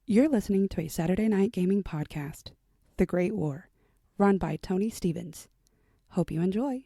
You're listening to a Saturday night gaming podcast, The Great War, run by Tony Stevens. Hope you enjoy.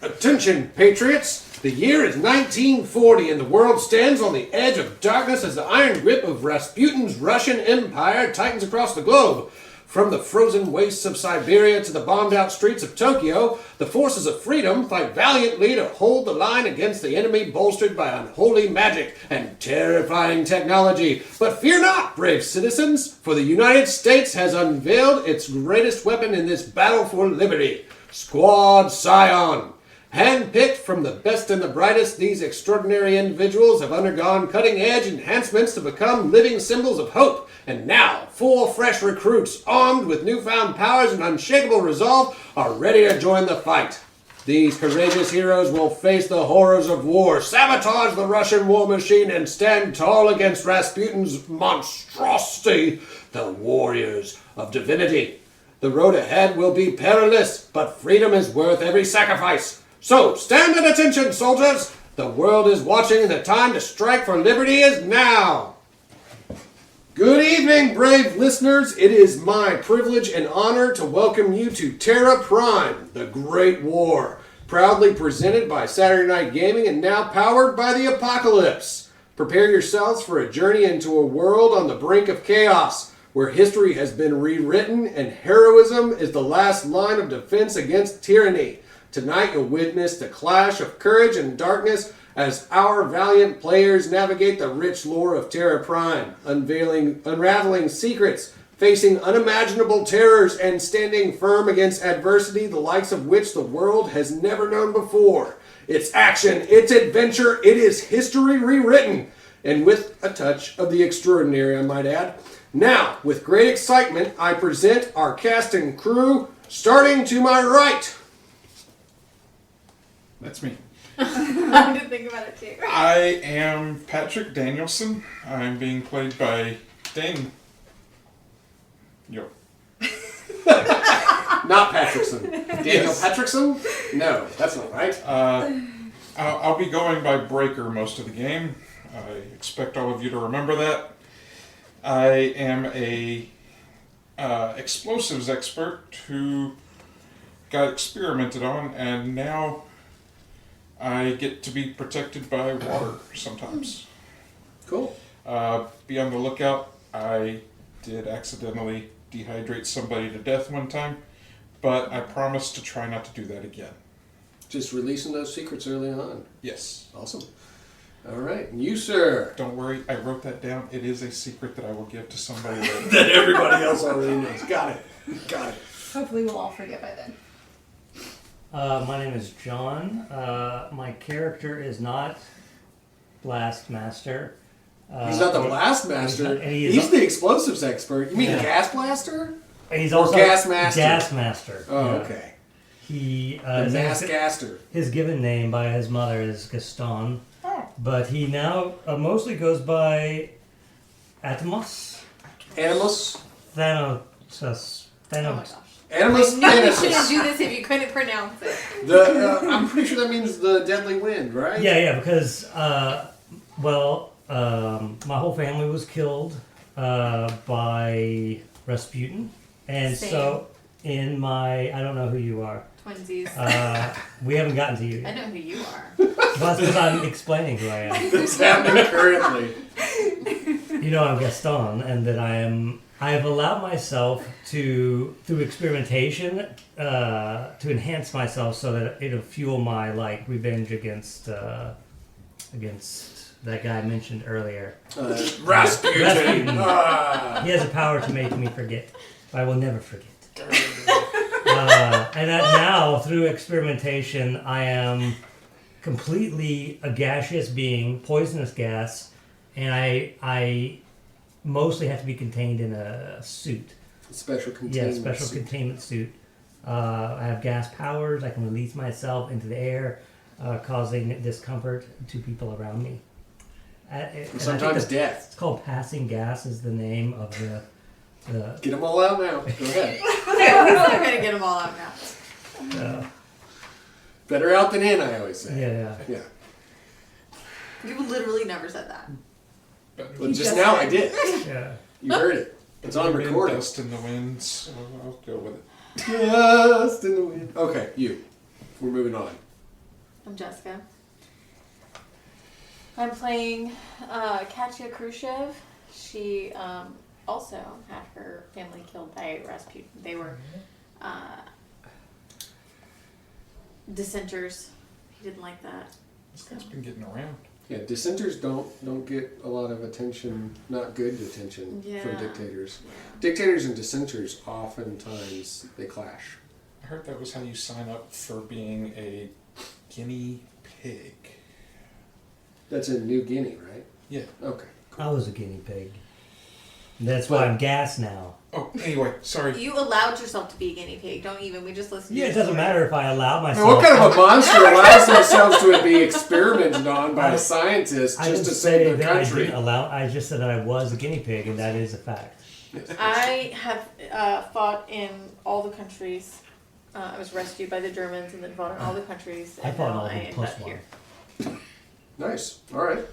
Attention, Patriots! The year is 1940 and the world stands on the edge of darkness as the iron grip of Rasputin's Russian Empire tightens across the globe. From the frozen wastes of Siberia to the bombed-out streets of Tokyo, the forces of freedom fight valiantly to hold the line against the enemy bolstered by unholy magic and terrifying technology. But fear not, brave citizens, for the United States has unveiled its greatest weapon in this battle for liberty, Squad Scion. Handpicked from the best and the brightest, these extraordinary individuals have undergone cutting-edge enhancements to become living symbols of hope. And now, 4 fresh recruits, armed with newfound powers and unshakable resolve, are ready to join the fight. These courageous heroes will face the horrors of war, sabotage the Russian war machine, and stand tall against Rasputin's monstrosity, the warriors of divinity. The road ahead will be perilous, but freedom is worth every sacrifice. So, stand at attention, soldiers! The world is watching and the time to strike for liberty is now! Good evening, brave listeners. It is my privilege and honor to welcome you to Terra Prime, the Great War, proudly presented by Saturday Night Gaming and now powered by the Apocalypse. Prepare yourselves for a journey into a world on the brink of chaos, where history has been rewritten and heroism is the last line of defense against tyranny. Tonight you'll witness the clash of courage and darkness as our valiant players navigate the rich lore of Terra Prime, unraveling secrets, facing unimaginable terrors, and standing firm against adversity the likes of which the world has never known before. It's action, it's adventure, it is history rewritten, and with a touch of the extraordinary, I might add. Now, with great excitement, I present our cast and crew, starting to my right. That's me. I had to think about it too. I am Patrick Danielson. I'm being played by Dan. Not Patrickson. Daniel Yes. Patrickson? No, that's not right. I'll be going by Breaker most of the game. I expect all of you to remember that. I am a explosives expert who got experimented on, and now I get to be protected by water sometimes. Cool. Be on the lookout. I did accidentally dehydrate somebody to death one time, but I promise to try not to do that again. Just releasing those secrets early on. Yes. Awesome. All right. And you, sir. Don't worry, I wrote that down. It is a secret that I will give to somebody later. That everybody else already knows. Got it. Got it. Hopefully we'll all forget by then. My name is John. My character is not Blast Master. He's not the blast master. He's the explosives expert. You mean gas blaster? He's Or also gas master? Gas Master. Oh, yeah. okay. He The mass gaster. his given name by his mother is Gaston, but he now mostly goes by Atomos. Animus. Thanatos. Oh my gosh. Animus I knew you Thanatos. shouldn't do this if you couldn't pronounce it. I'm pretty sure that means the deadly wind, right? Yeah, because my whole family was killed by Rasputin, and Same. so in my I don't know who you are. Twinsies. We haven't gotten to you I yet. know who you are. Well, that's because I'm explaining who I am. It's happening currently. You know, I'm Gaston, and that I have allowed myself to, through experimentation, to enhance myself so that it'll fuel my revenge against that guy I mentioned earlier. Rasputin. Rasputin. Ah. He has a power to make me forget. I will never forget. And that now, through experimentation, I am completely a gaseous being, poisonous gas, and I mostly have to be contained in a suit. Special containment. Yeah, special containment suit. I have gas powers. I can release myself into the air, causing discomfort to people around me. And Sometimes death. It's called passing gas is the name of the Get them all out now. Go ahead. We're not going to get them all out now. Better out than in, I always say. Yeah. You literally never said that. Well, just now I did. Yeah. You heard it. It's on Wind, recording. Dust in the wind, so I'll go with it. Dust in the wind. Okay, you. We're moving on. I'm Jessica. I'm playing Katya Khrushchev. She also had her family killed by Rasputin. They were dissenters. He didn't like that. This guy's been getting around. Yeah, dissenters don't get a lot of attention, not good attention from Yeah. dictators. Yeah. Dictators and dissenters oftentimes they clash. I heard that was how you sign up for being a guinea pig. That's in New Guinea, right? Yeah. Okay. I was a guinea pig. That's why I'm gas now. Oh, anyway, sorry. You allowed yourself to be a guinea pig. Don't even. We just listened to Yeah, it your doesn't story. matter if I allow myself. Now, what kind of a monster allows themselves to be experimented on by a scientist I just didn't to say save the that country? I didn't allow. I just said that I was a guinea pig, and that is a fact. I have fought in all the countries. I was rescued by the Germans and then fought in all the countries. I And fought in now all I the ended plus up one. here. Nice. All right.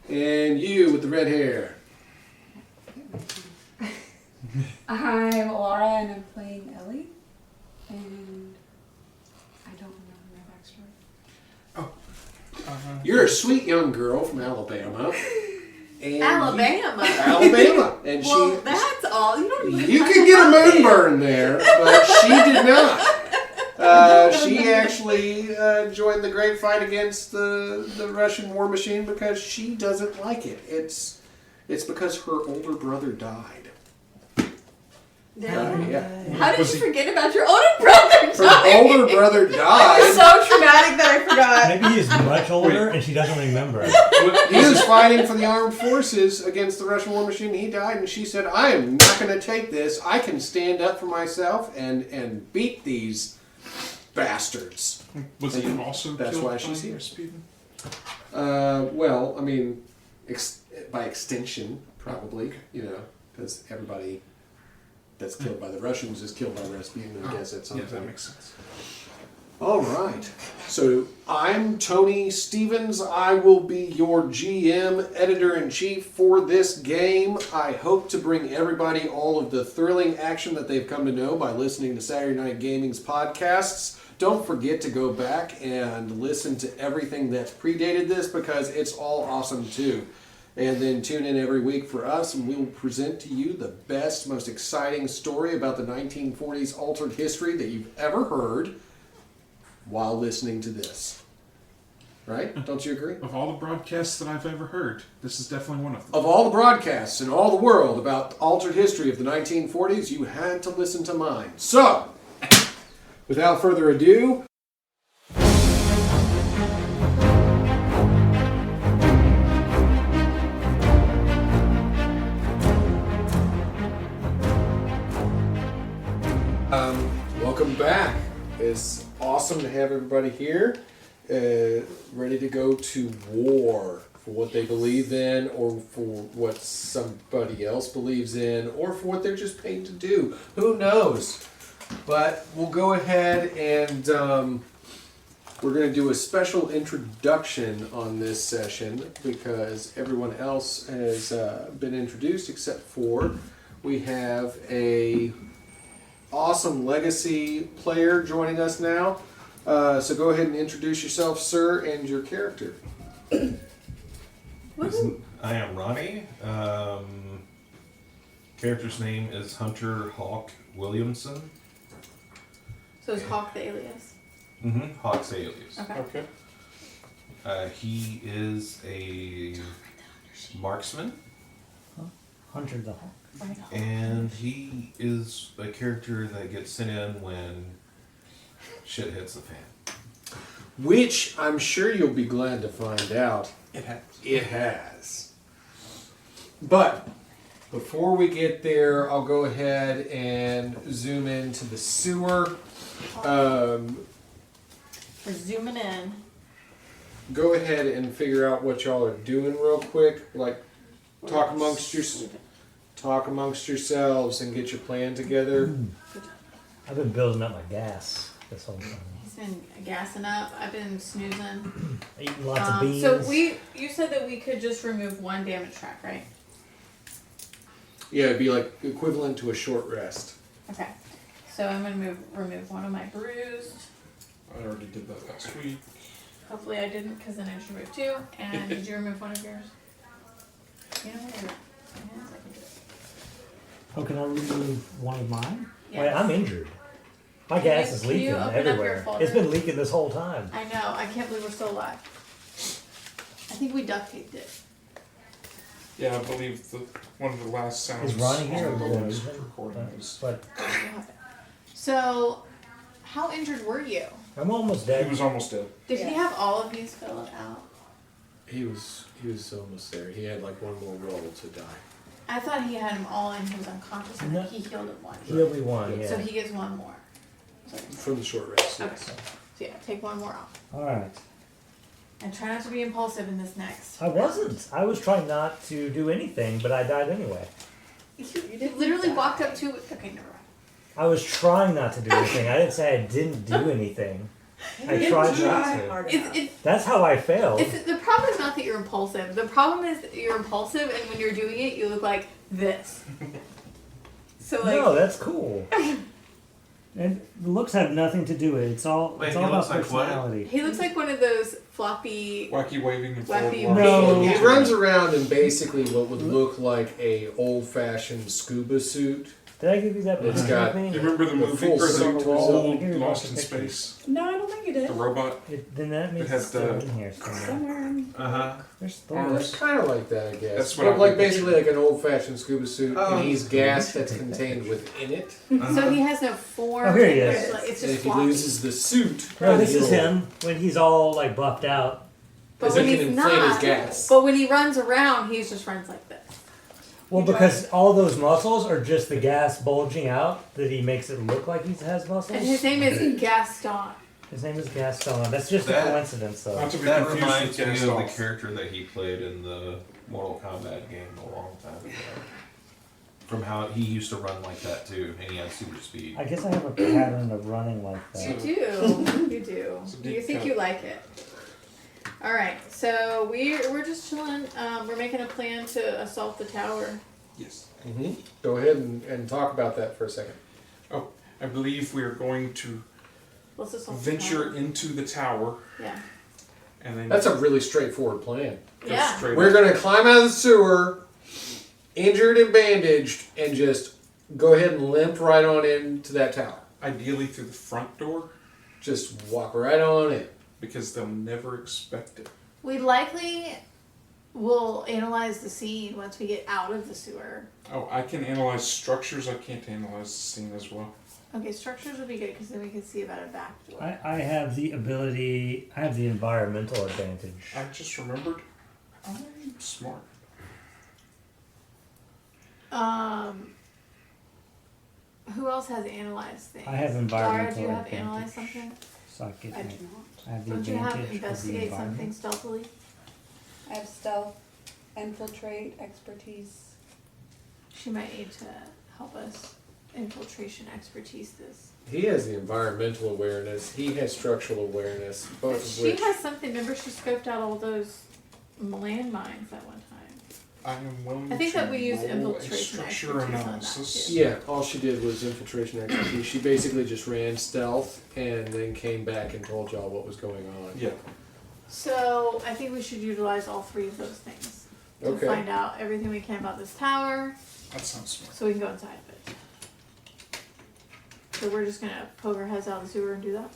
And you with the red hair. I'm Laura and I'm playing Ellie. And I don't remember my backstory. You're a sweet young girl from Alabama. And Alabama. Alabama. And Well, that's all. You don't even. you could get a moonburn there, but she did not. She actually joined the great fight against the Russian war machine because she doesn't like it. It's because her older brother died. Yeah. How did Was you he- forget about your older brother? Her older brother That was died. so traumatic that I forgot. Maybe he's much older, and she doesn't remember. He was fighting for the armed forces against the Russian war machine. He died, and she said, "I am not going to take this. I can stand up for myself and beat these bastards." Was he also That's killed why she's by here. Rasputin? Well, I mean, by extension, probably, because everybody that's killed by the Russians is killed by Rasputin, I guess, at some Yeah, point. that makes sense. All right. So I'm Tony Stevens. I will be your GM, editor-in-chief for this game. I hope to bring everybody all of the thrilling action that they've come to know by listening to Saturday Night Gaming's podcasts. Don't forget to go back and listen to everything that's predated this because it's all awesome too. And then tune in every week for us and we will present to you the best, most exciting story about the 1940s altered history that you've ever heard while listening to this. Right? Don't you agree? Of all the broadcasts that I've ever heard, this is definitely one of them. Of all the broadcasts in all the world about the altered history of the 1940s, you had to listen to mine. So, without further ado, welcome back. It's awesome to have everybody here, ready to go to war for what they believe in, or for what somebody else believes in, or for what they're just paid to do. Who knows? But we'll go ahead and we're going to do a special introduction on this session because everyone else has been introduced except for we have a awesome legacy player joining us now. So go ahead and introduce yourself, sir, and your character. I am Ronnie. Character's name is Hunter Hawk Williamson. So is Hawk the alias? Mm-hmm. Hawk's alias. Okay. Okay. He is a marksman, Hunter the Hawk. and he is a character that gets sent in when shit hits the fan. Which I'm sure you'll be glad to find out It has. it has. But before we get there, I'll go ahead and zoom into the sewer. We're zooming in. Go ahead and figure out what y'all are doing real quick. Like, talk amongst yourselves and get your plan together. I've been building up my gas this whole time. He's been gassing up. I've been snoozing. Eating lots of beans. So you said that we could just remove one damage track, right? Yeah, it'd be like equivalent to a short rest. Okay. So I'm gonna remove one of my bruised. I already did that last week. Hopefully I didn't, because then I just removed 2. And did you remove one of yours? You know what? Yes, I can do it. Oh, can I remove one of mine? Yes. Wait, I'm injured. My Can gas you- is can you leaking open up your everywhere. folder? It's been leaking this whole time. I know. I can't believe we're still alive. I think we duct taped it. Yeah, I believe one of the last sounds Is Ronnie here on or the did last I- recording was But So, how injured were you? I'm almost he dead. was almost dead. Did he have all of these filled out? He was almost there. He had like one more roll to die. I thought he had them all and he was unconscious and then No. he healed it one. He'll be one, yeah. So he gets one more. So, From the short rest. okay. Yes. So yeah, take one more off. Alright. And try not to be impulsive in this next. I wasn't. I was trying not to do anything, but I died anyway. You literally walked up to it. Okay, never mind. I was trying not to do anything. I didn't say I didn't do anything. I tried not to. It's That's how I failed. the problem is not that you're impulsive. The problem is that you're impulsive, and when you're doing it, you look like this. So like, No, that's cool. And looks have nothing to do with it. It's all Wait, it's he all about looks like what? personality. he looks like one of those floppy. Wacky waving and Wacky forward No. walking. He runs around in basically what would look like a old-fashioned scuba suit. Did I give you that It's picture got- of me? You remember the The movie full or suit the to his old own. Give me Lost lots in of pictures. Space? No, I don't think you did. The robot? Then that means has it's still the- in here somewhere. Somewhere. Uh-huh. There's Arms. It's kind of like that, I guess. That's what but I'm like picturing. basically like an old-fashioned scuba suit, Oh. and he's gas that's contained within it. So he has no form. Oh, here he and is. It's And just if he floppy. loses the suit, No, this is he'll- him when he's all like buffed out. But Because when he can he's inflate his not, gas. but when he runs around, he just runs like this. Well, because all those muscles are just the gas bulging out that he makes it look like he has muscles. And his name is Gaston. His name is Gaston. That's just That- a coincidence, though. Not to be That confused reminds with me of the Gandalf. character that he played in the Mortal Kombat game a long time ago. From how he used to run like that too, and he had super speed. I guess I have a pattern of running like You that. do. You do. It's a You deep think cut. you like it. Alright, so we're just chilling. We're making a plan to assault the tower. Yes. Go ahead and talk about that for a second. Oh, I believe we are going to Let's assault venture the tower. into the tower Yeah. and then That's a really straightforward plan. go Yeah. straight We're up. going to climb out of the sewer, injured and bandaged, and just go ahead and limp right on into that tower. Ideally through the front door Just walk right on in. because they'll never expect it. We likely will analyze the scene once we get out of the sewer. Oh, I can analyze structures. I can't analyze the scene as well. Okay, structures would be good because then we can see about a back door. I have the ability. I have the environmental advantage. I just remembered. I'm smart. Who else has analyzed things? I have Dara, environmental do you have advantage. analyzed something? Psychic. I do not. I have the Don't you have advantage of the investigate something environment. stealthily? I have stealth, infiltrate, expertise. She might need to help us infiltration expertise this. He has the environmental awareness. He has structural awareness. Both of She which. has something. Remember, she scoped out all those landmines at one time. I am willing I think to that we use roll a infiltration structure expertise on that, analysis. too. Yeah, all she did was infiltration expertise. She basically just ran stealth and then came back and told y'all what was going on. Yeah. So I think we should utilize all 3 of those things to Okay. find out everything we can about this tower, That sounds smart. so we can go inside of it. So we're just gonna poke our heads out of the sewer and do that.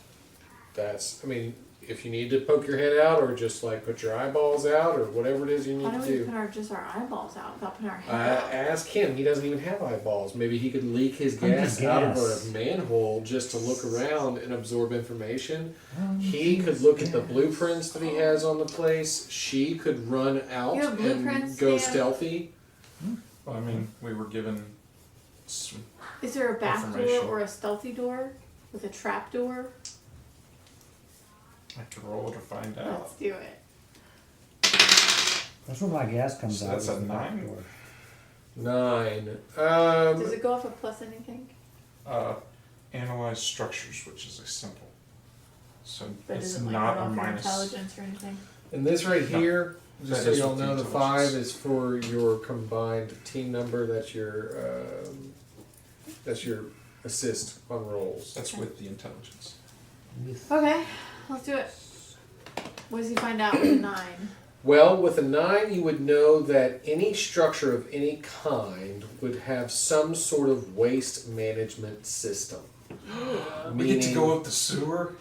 That's, I mean, if you need to poke your head out or just like put your eyeballs out or whatever it is you Why need don't to we do. put just our eyeballs out without putting our head out? Ask him. He doesn't even have eyeballs. Maybe he could leak his Under gas out of gas. a manhole just to look around and absorb information. Oh, He could look at the blueprints that he has on the place. She could run out You have and blueprints, go Sam? stealthy. Well, I mean, we were given some. Is there a back door Information. or a stealthy door with a trap door? I could roll to find out. Let's do it. That's where my gas comes So out. that's is a the back 9? door. 9. Does it go off a plus anything? Analyze structures, which is a simple. So But it's does it like not go a off your minus. intelligence or anything? And this right No. here, Just so y'all know, the 5 is for your combined team number. That's your assist on rolls. That's with the intelligence. Okay, let's do it. What does he find out with a 9? Well, with a 9, you would know that any structure of any kind would have some sort of waste management system. We get to go up the sewer?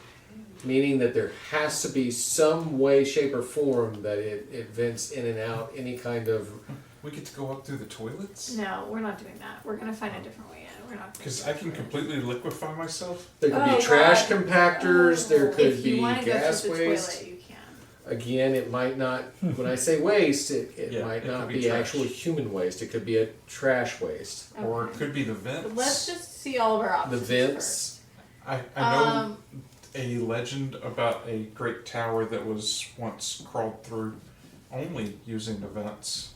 Meaning that there has to be some way, shape, or form that it vents in and out any kind of... We get to go up through the toilets? No, we're not doing that. We're going to find a different way in. We're not. Because I can completely liquefy myself? There could be trash compactors, there could be gas waste. waste. Toilet, you can. Again, it might not, when I say waste, it might it not could be be trash. actual human waste. It could be a trash waste. Okay. Or it could be the vents. But let's just see all of our The options vents. I know a legend about a great tower that was once crawled through only using the vents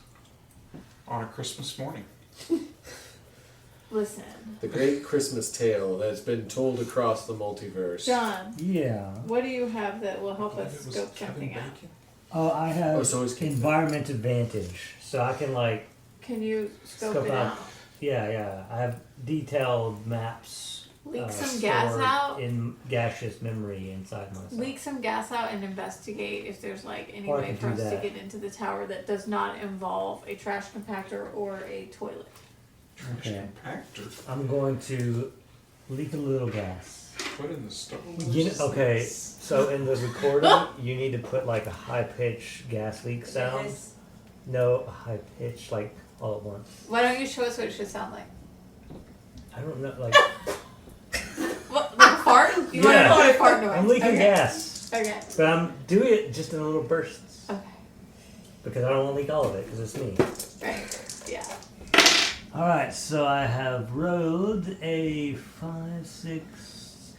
on a Christmas morning. Listen, The great Christmas tale that's been told across the multiverse. John, Yeah. what do you have that will help I us believe it was scope Kevin something out? Bacon. Oh, I have Oh, so it's environment advantage, so I can like Can you scope Scope it out. out? yeah. I have detailed maps. Leak some gas stored out. in gaseous memory inside myself. Leak some gas out and investigate if there's like any Or I way could for do us to that. get into the tower that does not involve a trash compactor or a toilet. Trash Okay. compactor. I'm going to leak a little gas. Put in the stove. Okay, so in the recording, you need to put like a high pitch gas leak sound. Yes. No, a high pitch, like all at once. Why don't you show us what it should sound like? I don't know, like What? Like a fart? You Yeah. want to a fart noise? I'm leaking Okay. gas, Okay. but I'm doing it just in little bursts Okay. because I don't want to leak all of it because it's me. Right. Yeah. All right, so I have rolled a 5, 6,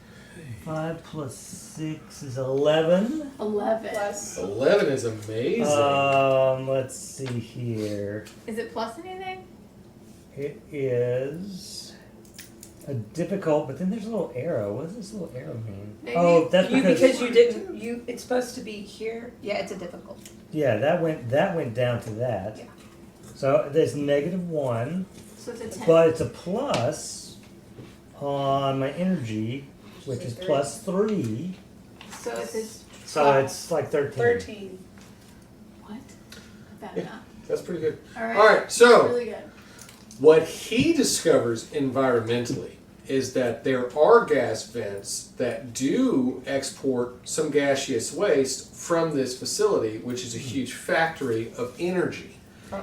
5 plus 6 is 11. 11. Plus 11 is amazing. Let's see here. Is it plus anything? It is a difficult, but then there's a little arrow. What does this little arrow mean? Maybe Oh, that's Because you didn't, it's supposed to be here. Yeah, it's a difficult. yeah, that went down to that. Yeah. So there's -1, So it's a 10. but it's a plus on my energy, which is So +3. So it's a So it's like 13. 13. what? Bad Yeah. enough. That's pretty good. Alright. Alright, so Really good. what he discovers environmentally is that there are gas vents that do export some gaseous waste from this facility, which is a huge factory of energy.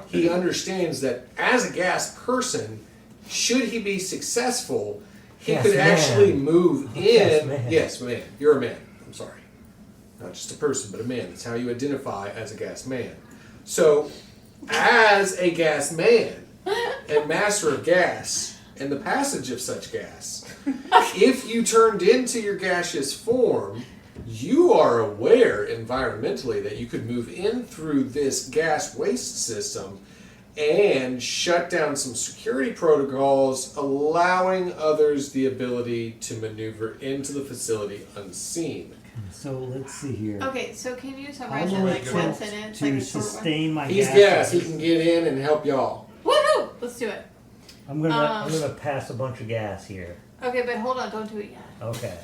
He understands that as a gas person, should he be successful, he Gas could man. actually move Gas in. man. Yes, man. You're a man. I'm sorry. Not just a person, but a man. That's how you identify as a gas man. So, as a gas man and master of gas and the passage of such gas, if you turned into your gaseous form, you are aware environmentally that you could move in through this gas waste system and shut down some security protocols, allowing others the ability to maneuver into the facility unseen. So let's see here. Okay, so can you How summarize it will like it 1 help sentence? Like to a short one? sustain my He's gas? gas. He can get in and help y'all. Woohoo! Let's do it. I'm gonna pass a bunch of gas here. Okay, but hold on, don't do it yet. Okay.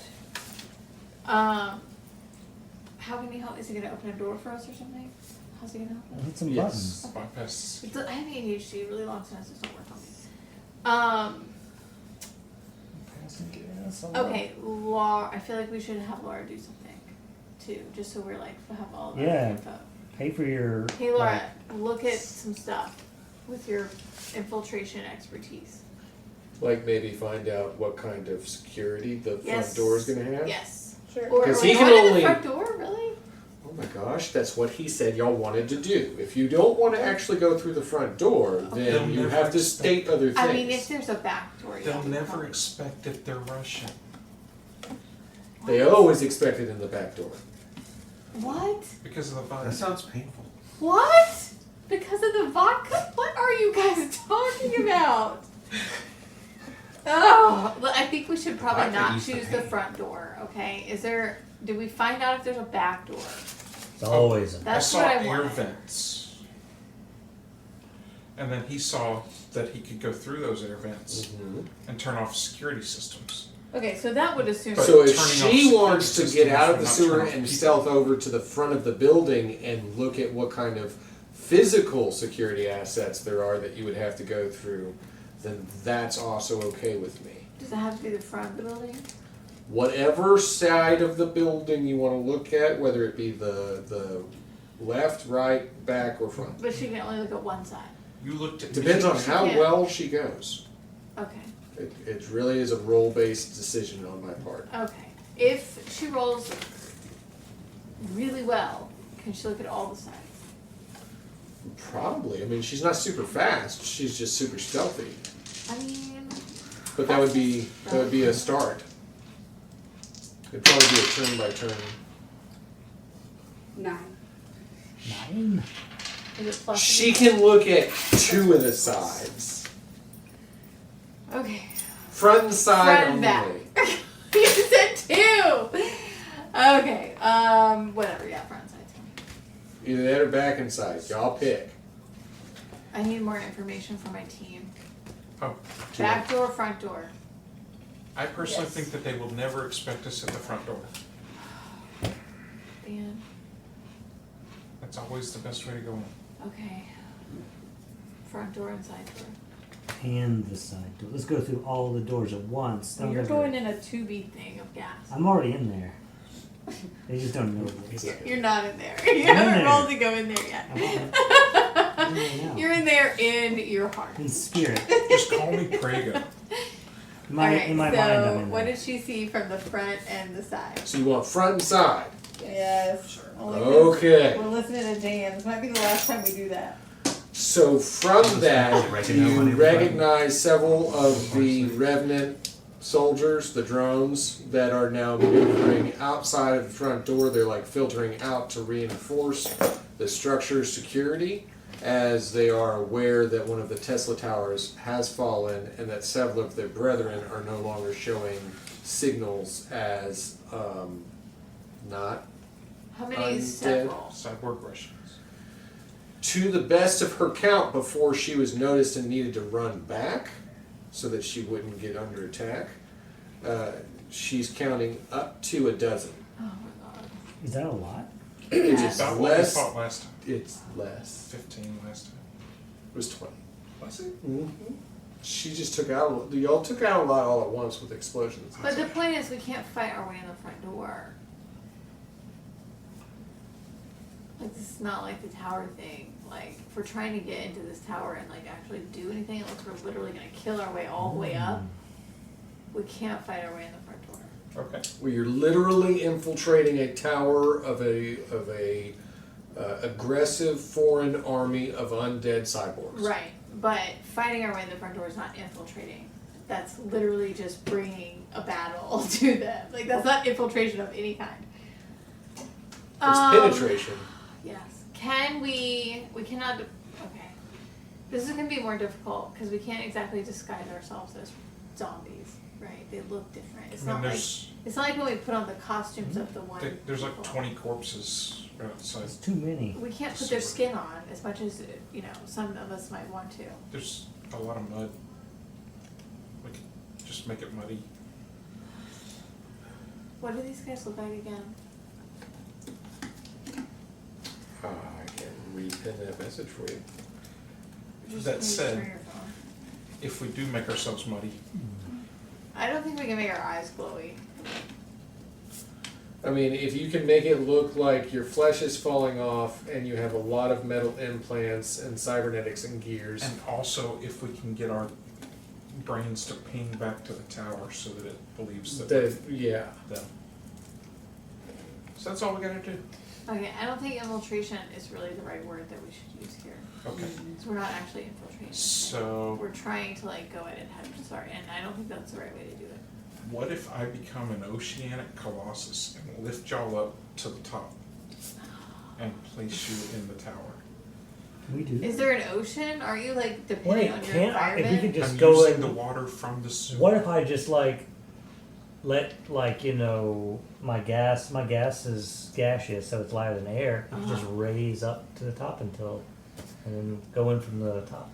How can he help? Is he gonna open a door for us or something? How's he gonna help us? Hit some Yes. buttons. Bypass. I have ADHD, really long sentences don't work on me. Passing gas. Okay, Laura, I feel like we should have Laura do something too, just so we're like, have all of our Yeah. info. Pay for your. Hey Laura, look at some stuff with your infiltration expertise. Like maybe find out what kind of security the Yes. front door is going to have. Yes. Sure. Or are 'Cause we he can going to only- the front door, really? Oh my gosh, that's what he said y'all wanted to do. If you don't want to actually go through the front door, then They'll you never have to expect- state other things. I mean, if there's a back door, They'll yeah, we never probably- expect if they're Russian. They always expect it in the back door. What? Because of the That virus. sounds painful. What? Because of the vodka? What are you guys talking about? Oh, well, I think we should probably Vodka not used to choose the pain. front door. Okay? Did we find out if there's a back door? It's always a That's I saw what I air wanted. vents. And then he saw that he could go through those air vents and turn off security systems. Okay, so that would assume. But So if turning she off wants to security get out of the systems sewer will not turn and off stealth over to the front of the building and look at what kind of physical security assets there are that you would have to go through, then that's also okay with me. Does it have to be the front of the building? Whatever side of the building you want to look at, whether it be the left, right, back, or front. But she can only look at one side. You looked at Depends me. on how can't. well she goes. Okay. It really is a role-based decision on my part. Okay. If she rolls really well, can she look at all the sides? Probably. I mean, she's not super fast. She's just super stealthy. I mean, But that would be a start. It'd probably be a turn by turn. 9. 9. is it plus? She can look at 2 of the sides. Okay. Front and side Front and back. only. You said 2! Okay, whatever, yeah, front side. Either that or back and side. Y'all pick. I need more information from my team. Oh, Back door, front door. I personally Yes. think that they will never expect us at the front door. Dan, That's always the best way to go in. okay. Front door and side door. And the side door. Let's go through all the doors at once. So Don't you're go going through- in a 2B thing of gas. I'm already in there. They just don't know this. You're not in there. You haven't rolled to go in there yet. I'm in there now. You're in there in your heart. In spirit. Just call me Prego. Alright, In my so mind, I'm in what there. did she see from the front and the side? So you want front and side. Yes. Okay. We're listening to Dan. This might be the last time we do that. So from that, Recognize money you was right. recognize several of the Revenant soldiers, the drones, that are now maneuvering outside of the front door. They're like filtering out to reinforce the structure's security, as they are aware that one of the Tesla towers has fallen and that several of their brethren are no longer showing signals as not How many Undead. is several? Cyborg Russians. to the best of her count before she was noticed and needed to run back so that she wouldn't get under attack. She's counting up to a dozen. Oh my god. Is that a lot? It's About what we less. fought last time. It's less. 15 last time. It was 20. Was it? Mm-hmm. She just took out. Y'all took out a lot all at once with explosions. and But the stuff. point is, we can't fight our way in the front door. Like, this is not like the tower thing. Like, if we're trying to get into this tower and, like, actually do anything, it looks like we're literally gonna kill our way all the way up. We can't fight our way in the front door. Okay. Where you're literally infiltrating a tower of a aggressive foreign army of undead cyborgs. Right, but fighting our way in the front door is not infiltrating. That's literally just bringing a battle to them. Like, that's not infiltration of any kind. It's penetration. Yes. Can we cannot, okay. This is going to be more difficult because we can't exactly disguise ourselves as zombies, right? They look different. It's I mean, not like, there's, it's not like when we put on the costumes of the one. there's like people. 20 corpses right outside. It's too many. We can't put their skin on as much as, you know, some of us might want to. There's a lot of mud. We could just make it muddy. What do these guys look like again? I can repin that message for you. Just That maybe said- turn your phone. If we do make ourselves muddy, I don't think we can make our eyes glowy. I mean, if you can make it look like your flesh is falling off and you have a lot of metal implants and cybernetics and gears. and also if we can get our brains to ping back to the tower so that it believes that we're Yeah. them. So that's all we gotta do. Okay, I don't think infiltration is really the right word that we should use here. Okay. So we're not actually infiltrating. So We're trying to like go in and head start, and I don't think that's the right way to do it. what if I become an oceanic colossus and lift y'all up to the top and place you in the tower? Can we do that? Is there an ocean? Are you like depending Wait, on your can't I, if we environment? could just I'm go using in. the water from the sewer. What if I just like let my gas is gaseous, so it's lighter than air. You can just raise up to the top and then go in from the top.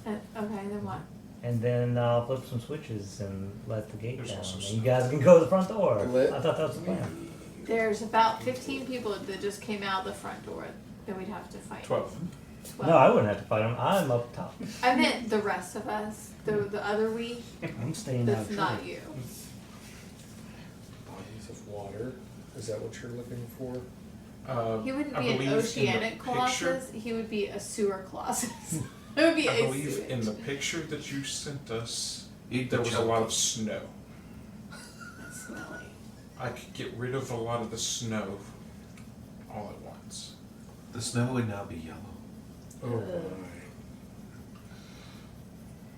Okay, then what? And then I'll flip some switches and let the gate There's down. also And you guys can go to the front door. Let I thought that was the plan. There's about 15 people that just came out the front door that we'd have to fight. 12. 12. No, I wouldn't have to fight them. I'm up top. I meant the rest of us. The other we. I'm staying out That's of not trouble. you. Bodies of water. Is that what you're looking for? He wouldn't I be an believe in the oceanic picture- colossus. He would be a sewer colossus. It would be I a believe sewage. in the picture that you sent us, Eat there the was a chunk. lot of snow. That's smelly. I could get rid of a lot of the snow all at once. The snow would now be yellow. Oh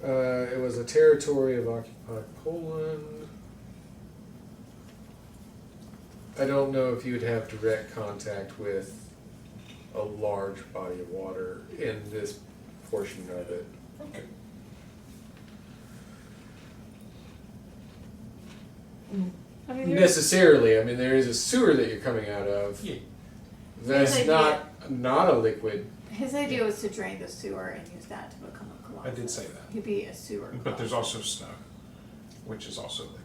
my. It was a territory of occupied Poland. I don't know if you would have direct contact with a large body of water in this portion of it. Okay. I mean, there's, Necessarily, I mean, there is a sewer that you're coming out of. Yeah. That's His not a liquid. his idea was to drain the sewer and use that to become a I colossus. did say that. He'd be a sewer. But there's colossus. also snow, which is also liquid.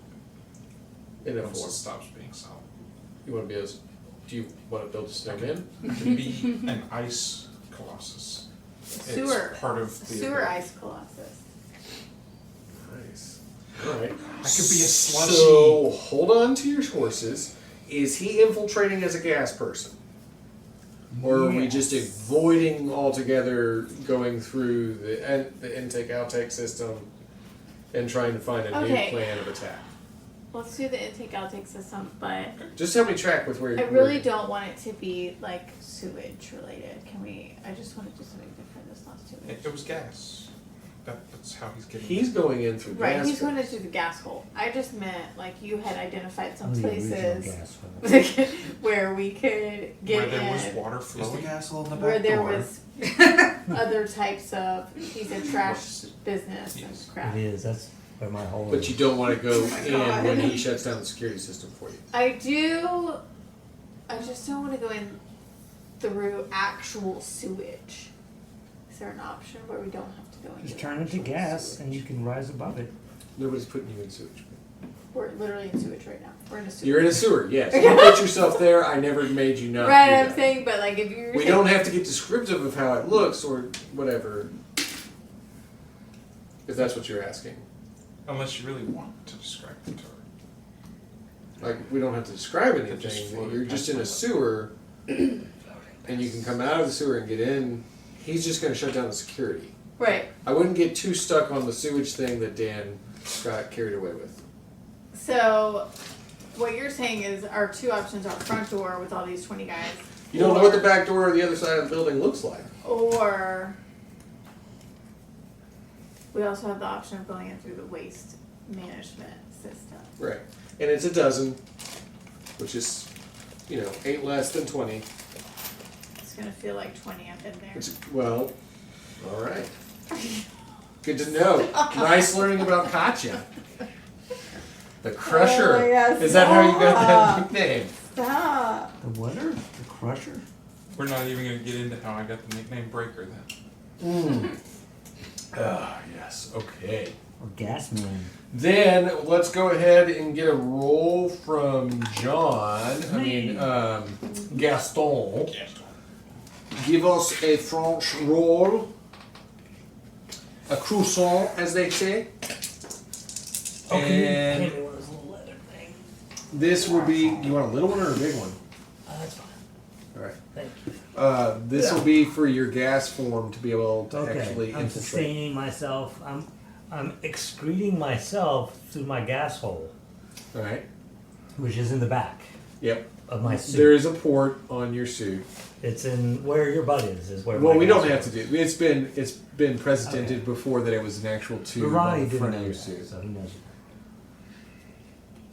In a Once form. it stops being solid. You want to be able to, do you want to build a snowman? I can be an ice colossus. Sewer. It's part of the Sewer ice colossus. Nice. Alright. I could be a slushy. So hold on to your horses. Is he infiltrating as a gas person? Or are we just avoiding altogether going through the intake-outtake system and trying to find a new Okay. plan of attack? Let's do the intake-outtake system, but Just help me track with where I really don't want it to be like sewage related. Can we? I just want to do something different that's not sewage. It was gas. That's how he's getting. He's going in through Right, gas. he's going to pipes. do the gas hole. I just meant like you had identified some The original places gas hole. where we could get where there was in, water Is the flowing. castle in the back where there door? was other types of piece of trash business and Yes. crap. It is. That's where my whole. But you don't want to go in God. when he shuts down the security system for you. I do. I just don't want to go in through actual sewage. Is there an option where we don't have to go in? Just turn it to gas, and you can rise above it. Nobody's putting you in sewage. We're literally in sewage right now. We're in a sewage. You're in a sewer, yes. You put yourself there. I never made you not. Right, do I'm that. saying, but like if you're We don't have to get descriptive of how it looks or whatever. If that's what you're asking. Unless you really want to describe the turret. Like, we don't have to describe It just anything. floated You're just past in my a sewer, and you can come out of the sewer and get in. He's just going to shut down the security. right. I wouldn't get too stuck on the sewage thing that Dan got carried away with. So what you're saying is our two options are front door with all these 20 guys. You don't know what the back door or the other side of the building looks like. Or we also have the option of going in through the waste management system. Right. And it's a dozen, which is, 8 less than 20. It's gonna feel like 20 up in there. Well, all right. Good to know. Nice learning about Katya. The Crusher. Oh my God, Is that how you got that stop. nickname? Stop. The what? The crusher? We're not even going to get into how I got the nickname Breaker then. Ah, yes. Okay. Or gas man? Then let's go ahead and get a roll from Gaston. Give us a French roll. A croissant, as they say. Oh, can you And hand me one of those little leather things? this will be. You want a little one or a big one? That's fine. All right. Thank you. This will be for your gas form to be able to Okay. actually I'm infiltrate. sustaining myself. I'm excreting myself through my gas hole, All right. which is in the back Yep. of my suit. There is a port on your suit. It's in where your butt is where. Well, my we gas don't have hole to is. do. It's been precedented before that it was an actual tube Ronnie on the didn't front know of your that, suit. so he knows.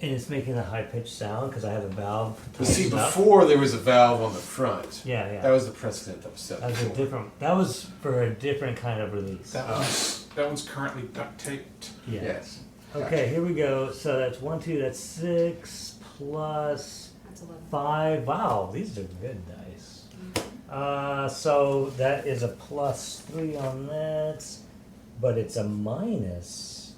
And it's making a high pitched sound because I have a valve. But see, tightened up. before there was a valve on the front. Yeah, yeah. That was the precedent that was set. That was a before. different. That was for a different kind of release. That one's currently duct taped. Yeah. Yes. Okay, here we go. So that's 1, 2, that's 6 plus That's 11. 5. Wow, these are good dice. So that is a +3 on that, but it's a minus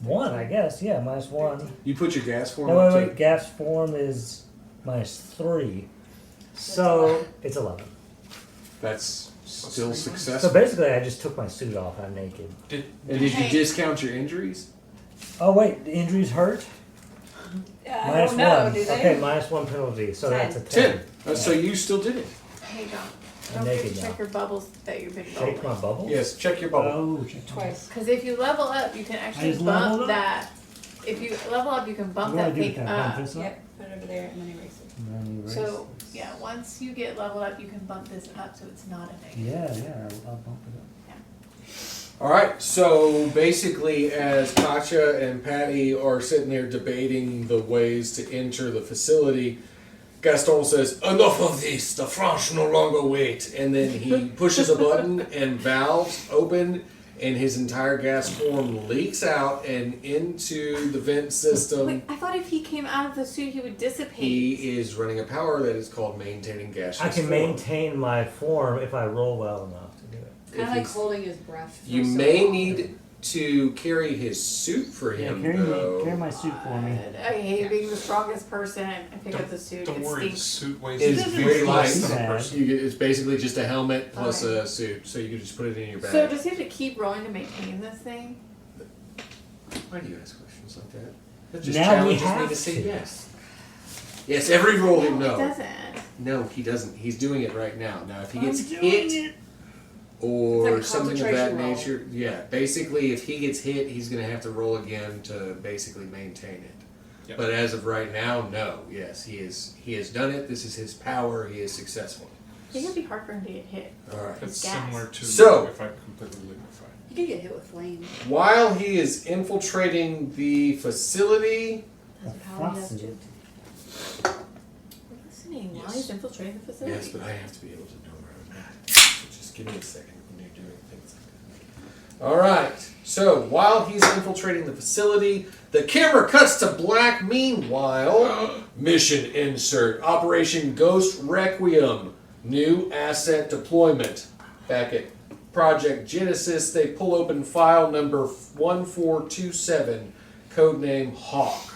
1, I guess. Yeah, -1. You put your gas form No, up wait. too? Gas form is -3. So it's 11. That's still So successful. basically, I just took my suit off. I'm naked. Did, And did you Hey. discount your injuries? Oh, wait. The injuries hurt? I Minus don't know, 1. do they? Okay, -1 penalty. So that's a 10. 10. So you still did it. Hey, John. I'm Don't forget naked to now. check your bubbles that you've been Shake my rolling. bubble? Yes, check your bubble. Oh, check my Twice. Because if you level up, you can actually just leveled bump up? that. If you level up, you can bump What do I that do with thing that? Bump up. this up? Yep, put it over there and then erase it. And then erase So, this. yeah, once you get leveled up, you can bump this up so it's not a negative. Yeah, I'll bump it up. All right, so basically, as Katya and Patty are sitting there debating the ways to enter the facility, Gaston says, "Enough of this, the French no longer wait." And then he pushes a button and valves open, and his entire gas form leaks out and into the vent system. Wait, I thought if he came out of the suit, he would dissipate. He is running a power that is called maintaining gaseous I can form. maintain my form if I roll well enough to do it. Kind If of like he's- holding his breath. for You so may long. need to carry his suit for Yeah, him, carry though. my suit for me. I hate being the strongest person. I pick up the suit. don't It worry, the stinks. suit weighs It's way very less light. than a Bad. person. It's basically just a helmet plus Okay. a suit, so you can just put it in your bag. So does he have to keep rolling to maintain this thing? Why do you ask questions like that? That just Now we challenges me have to say to. yes. Yes, every roll he He no. doesn't. No, he doesn't. He's doing it right now. Now, if he I'm gets doing hit it. or It's like a something of that concentration roll. nature, yeah, basically, if he gets hit, he's going to have to roll again to basically maintain it. Yep. But as of right now, no. Yes, he has done it. This is his power. He is successful. I think it'd be hard for him to get hit. All right. That's gas. similar to So- if I completely liquefy. You could get hit with flames. While he is infiltrating the facility, That's a power he has Frosted. to. We're listening while Yes. he's infiltrating the facility. yes, but I have to be able to know where I'm at. So just give me a second when you're doing things like that. All right. So while he's infiltrating the facility, the camera cuts to black. Meanwhile, mission insert: Operation Ghost Requiem, new asset deployment. Back at Project Genesis, they pull open file number 1427, codename Hawk.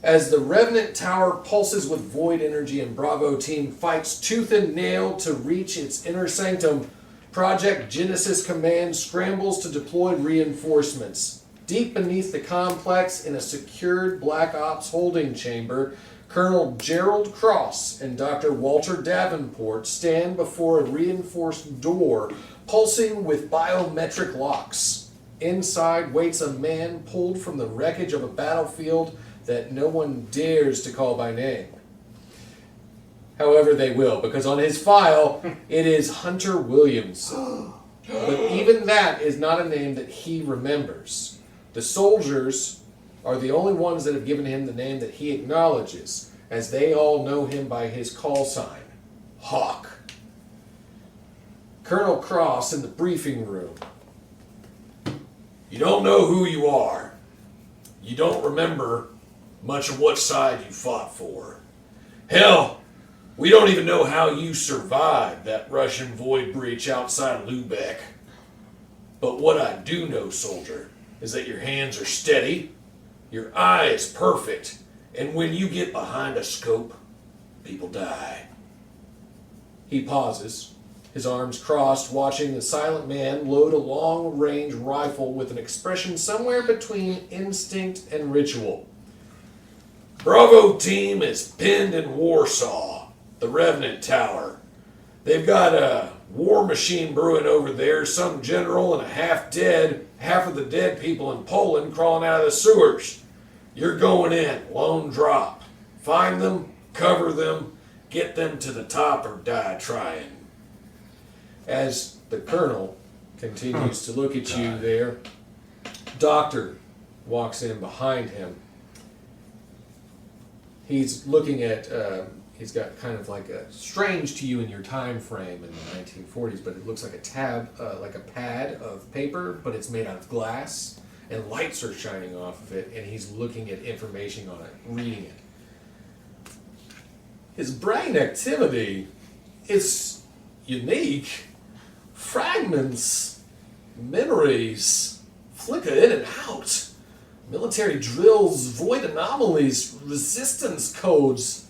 As the Revenant Tower pulses with void energy and Bravo team fights tooth and nail to reach its inner sanctum, Project Genesis Command scrambles to deploy reinforcements. Deep beneath the complex, in a secured Black Ops holding chamber, Colonel Gerald Cross and Dr. Walter Davenport stand before a reinforced door pulsing with biometric locks. Inside waits a man pulled from the wreckage of a battlefield that no one dares to call by name. However, they will, because on his file, it is Hunter Williamson. But even that is not a name that he remembers. The soldiers are the only ones that have given him the name that he acknowledges, as they all know him by his call sign, Hawk. Colonel Cross in the briefing room. You don't know who you are. You don't remember much of what side you fought for. Hell, we don't even know how you survived that Russian void breach outside Lubeck. But what I do know, soldier, is that your hands are steady, your eye is perfect, and when you get behind a scope, people die. He pauses, his arms crossed, watching the silent man load a long-range rifle with an expression somewhere between instinct and ritual. Bravo team is pinned in Warsaw, the Revenant Tower. They've got a war machine brewing over there, some general and a half of the dead people in Poland crawling out of the sewers. You're going in, lone drop. Find them, cover them, get them to the top or die trying. As the colonel continues to look at you there, Doctor walks in behind him. He's looking at, he's got kind of like a, strange to you in your time frame in the 1940s, but it looks like a pad of paper, but it's made out of glass. and lights are shining off of it, and he's looking at information on it, reading it. His brain activity is unique. Fragments, memories, flicker in and out. Military drills, void anomalies, resistance codes.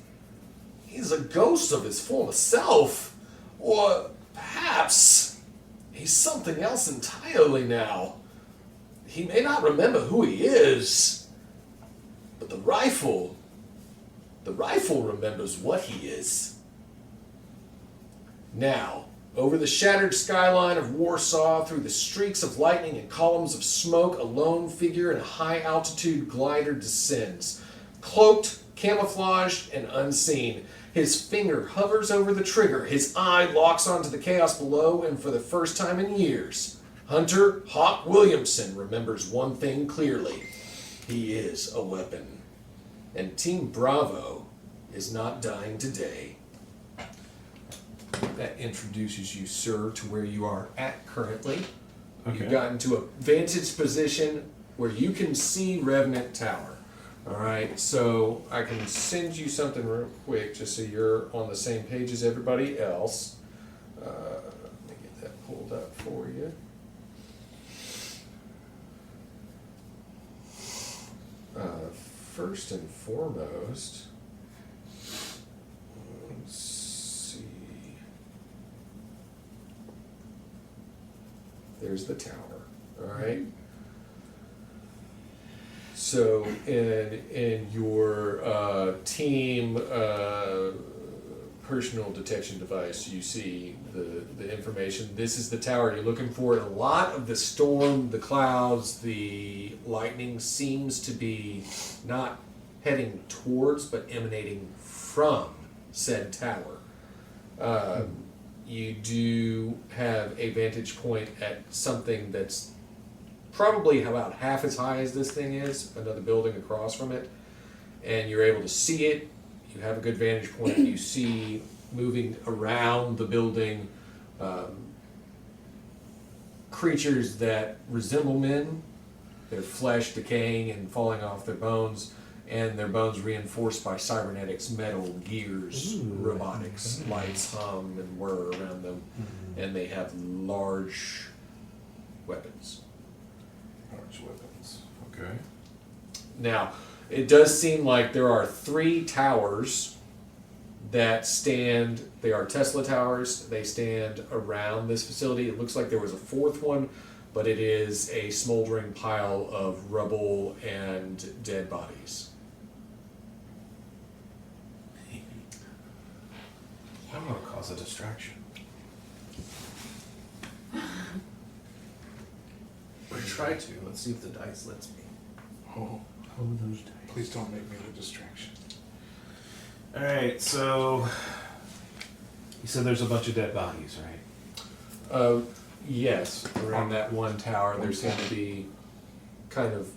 He's a ghost of his former self. Or perhaps he's something else entirely now. He may not remember who he is, but the rifle remembers what he is. Now, over the shattered skyline of Warsaw, through the streaks of lightning and columns of smoke, a lone figure in a high-altitude glider descends. Cloaked, camouflaged, and unseen. His finger hovers over the trigger. His eye locks onto the chaos below, and for the first time in years, Hunter Hawk Williamson remembers one thing clearly. He is a weapon. And Team Bravo is not dying today. That introduces you, sir, to where you are at currently. Okay. You've gotten to a vantage position where you can see Revenant Tower. Alright, so I can send you something real quick just so you're on the same page as everybody else. Let me get that pulled up for you. First and foremost, let's see. There's the tower. Alright. So in your team personal detection device, you see the information. This is the tower you're looking for. A lot of the storm, the clouds, the lightning seems to be not heading towards, but emanating from said tower. You do have a vantage point at something that's probably about half as high as this thing is, another building across from it, and you're able to see it. You have a good vantage point. You see moving around the building creatures that resemble men, their flesh decaying and falling off their bones, and their bones reinforced by cybernetics, metal, gears, robotics. Lights hum and whir around them, and they have large weapons. Large weapons. Okay. Now, it does seem like there are 3 towers that stand. They are Tesla towers. They stand around this facility. It looks like there was a 4th one, but it is a smoldering pile of rubble and dead bodies. I'm going to cause a distraction. Or try to. Let's see if the dice lets me. Oh, those dice. please don't make me the distraction. Alright, so you said there's a bunch of dead bodies, right? Yes, around that one tower there seem to be kind of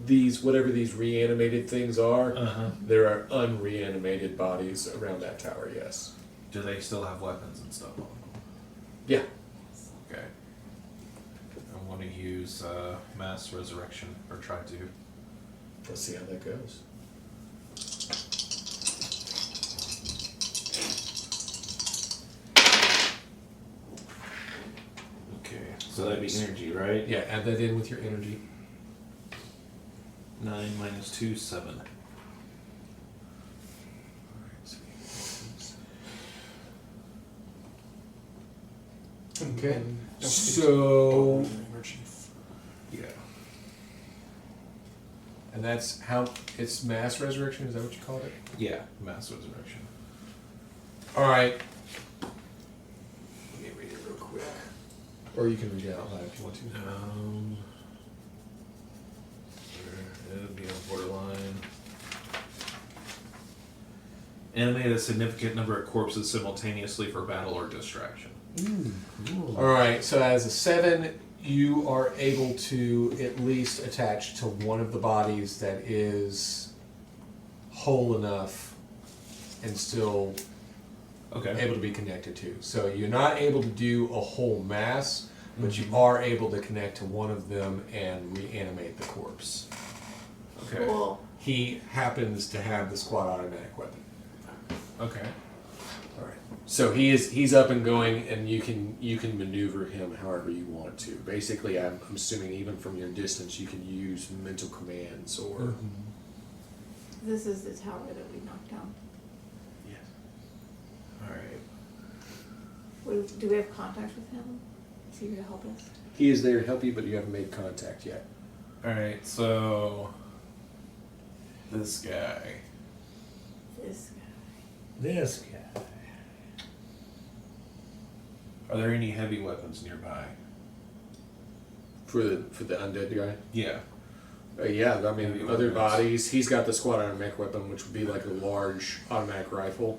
these, whatever these reanimated things are, there are unreanimated bodies around that tower, yes. Do they still have weapons and stuff on them? Yeah. Okay. I want to use mass resurrection, or try to. Let's see how that goes. Okay, so that'd be energy, right? Yeah, add that in with your energy. 9 minus 2, 7. Okay. So, Yeah. and that's how it's mass resurrection. Is that what you called it? Yeah, mass resurrection. All right. Let me read it real quick, or you can read it out loud if you want to. It would be on borderline. Animate a significant number of corpses simultaneously for battle or distraction. All right. So as a 7, you are able to at least attach to one of the bodies that is whole enough and still Okay. able to be connected to. So you're not able to do a whole mass but you are able to connect to one of them and reanimate the corpse. Okay. Cool. He happens to have the squad automatic weapon. Okay. All right. So he's up and going, and you can maneuver him however you want to. Basically, I'm assuming even from your distance, you can use mental commands or. This is the tower that we knocked down. Yes. All right. Do we have contact with him? Is he here to help us? He is there to help you, but you haven't made contact yet. All right. So this guy. This guy. This guy. Are there any heavy weapons nearby? For the undead guy. Yeah. Yeah, I mean, Heavy other weapons. bodies. He's got the squad automatic weapon, which would be like a large automatic rifle.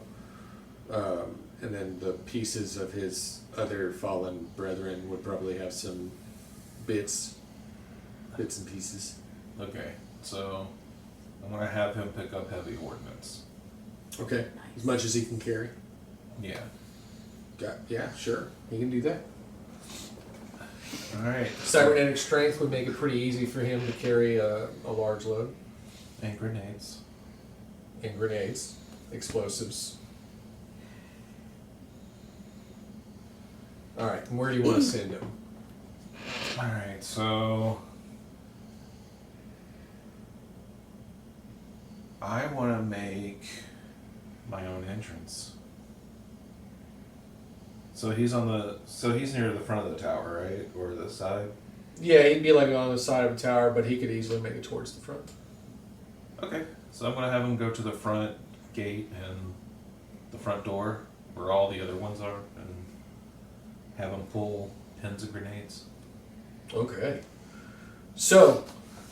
And then the pieces of his other fallen brethren would probably have some bits and pieces. Okay. So I'm gonna have him pick up heavy ordnance. Okay, as much as he can carry. Yeah. Yeah, sure, he can do that. All right. Cybernetic strength would make it pretty easy for him to carry a large load. And grenades. And grenades, explosives. All right, and where do you want to send him? All right. So I want to make my own entrance. So he's near the front of the tower, right, or the side. Yeah, he'd be like on the side of the tower, but he could easily make it towards the front. Okay. So I'm gonna have him go to the front gate and the front door where all the other ones are, and have him pull pins of grenades. Okay. So,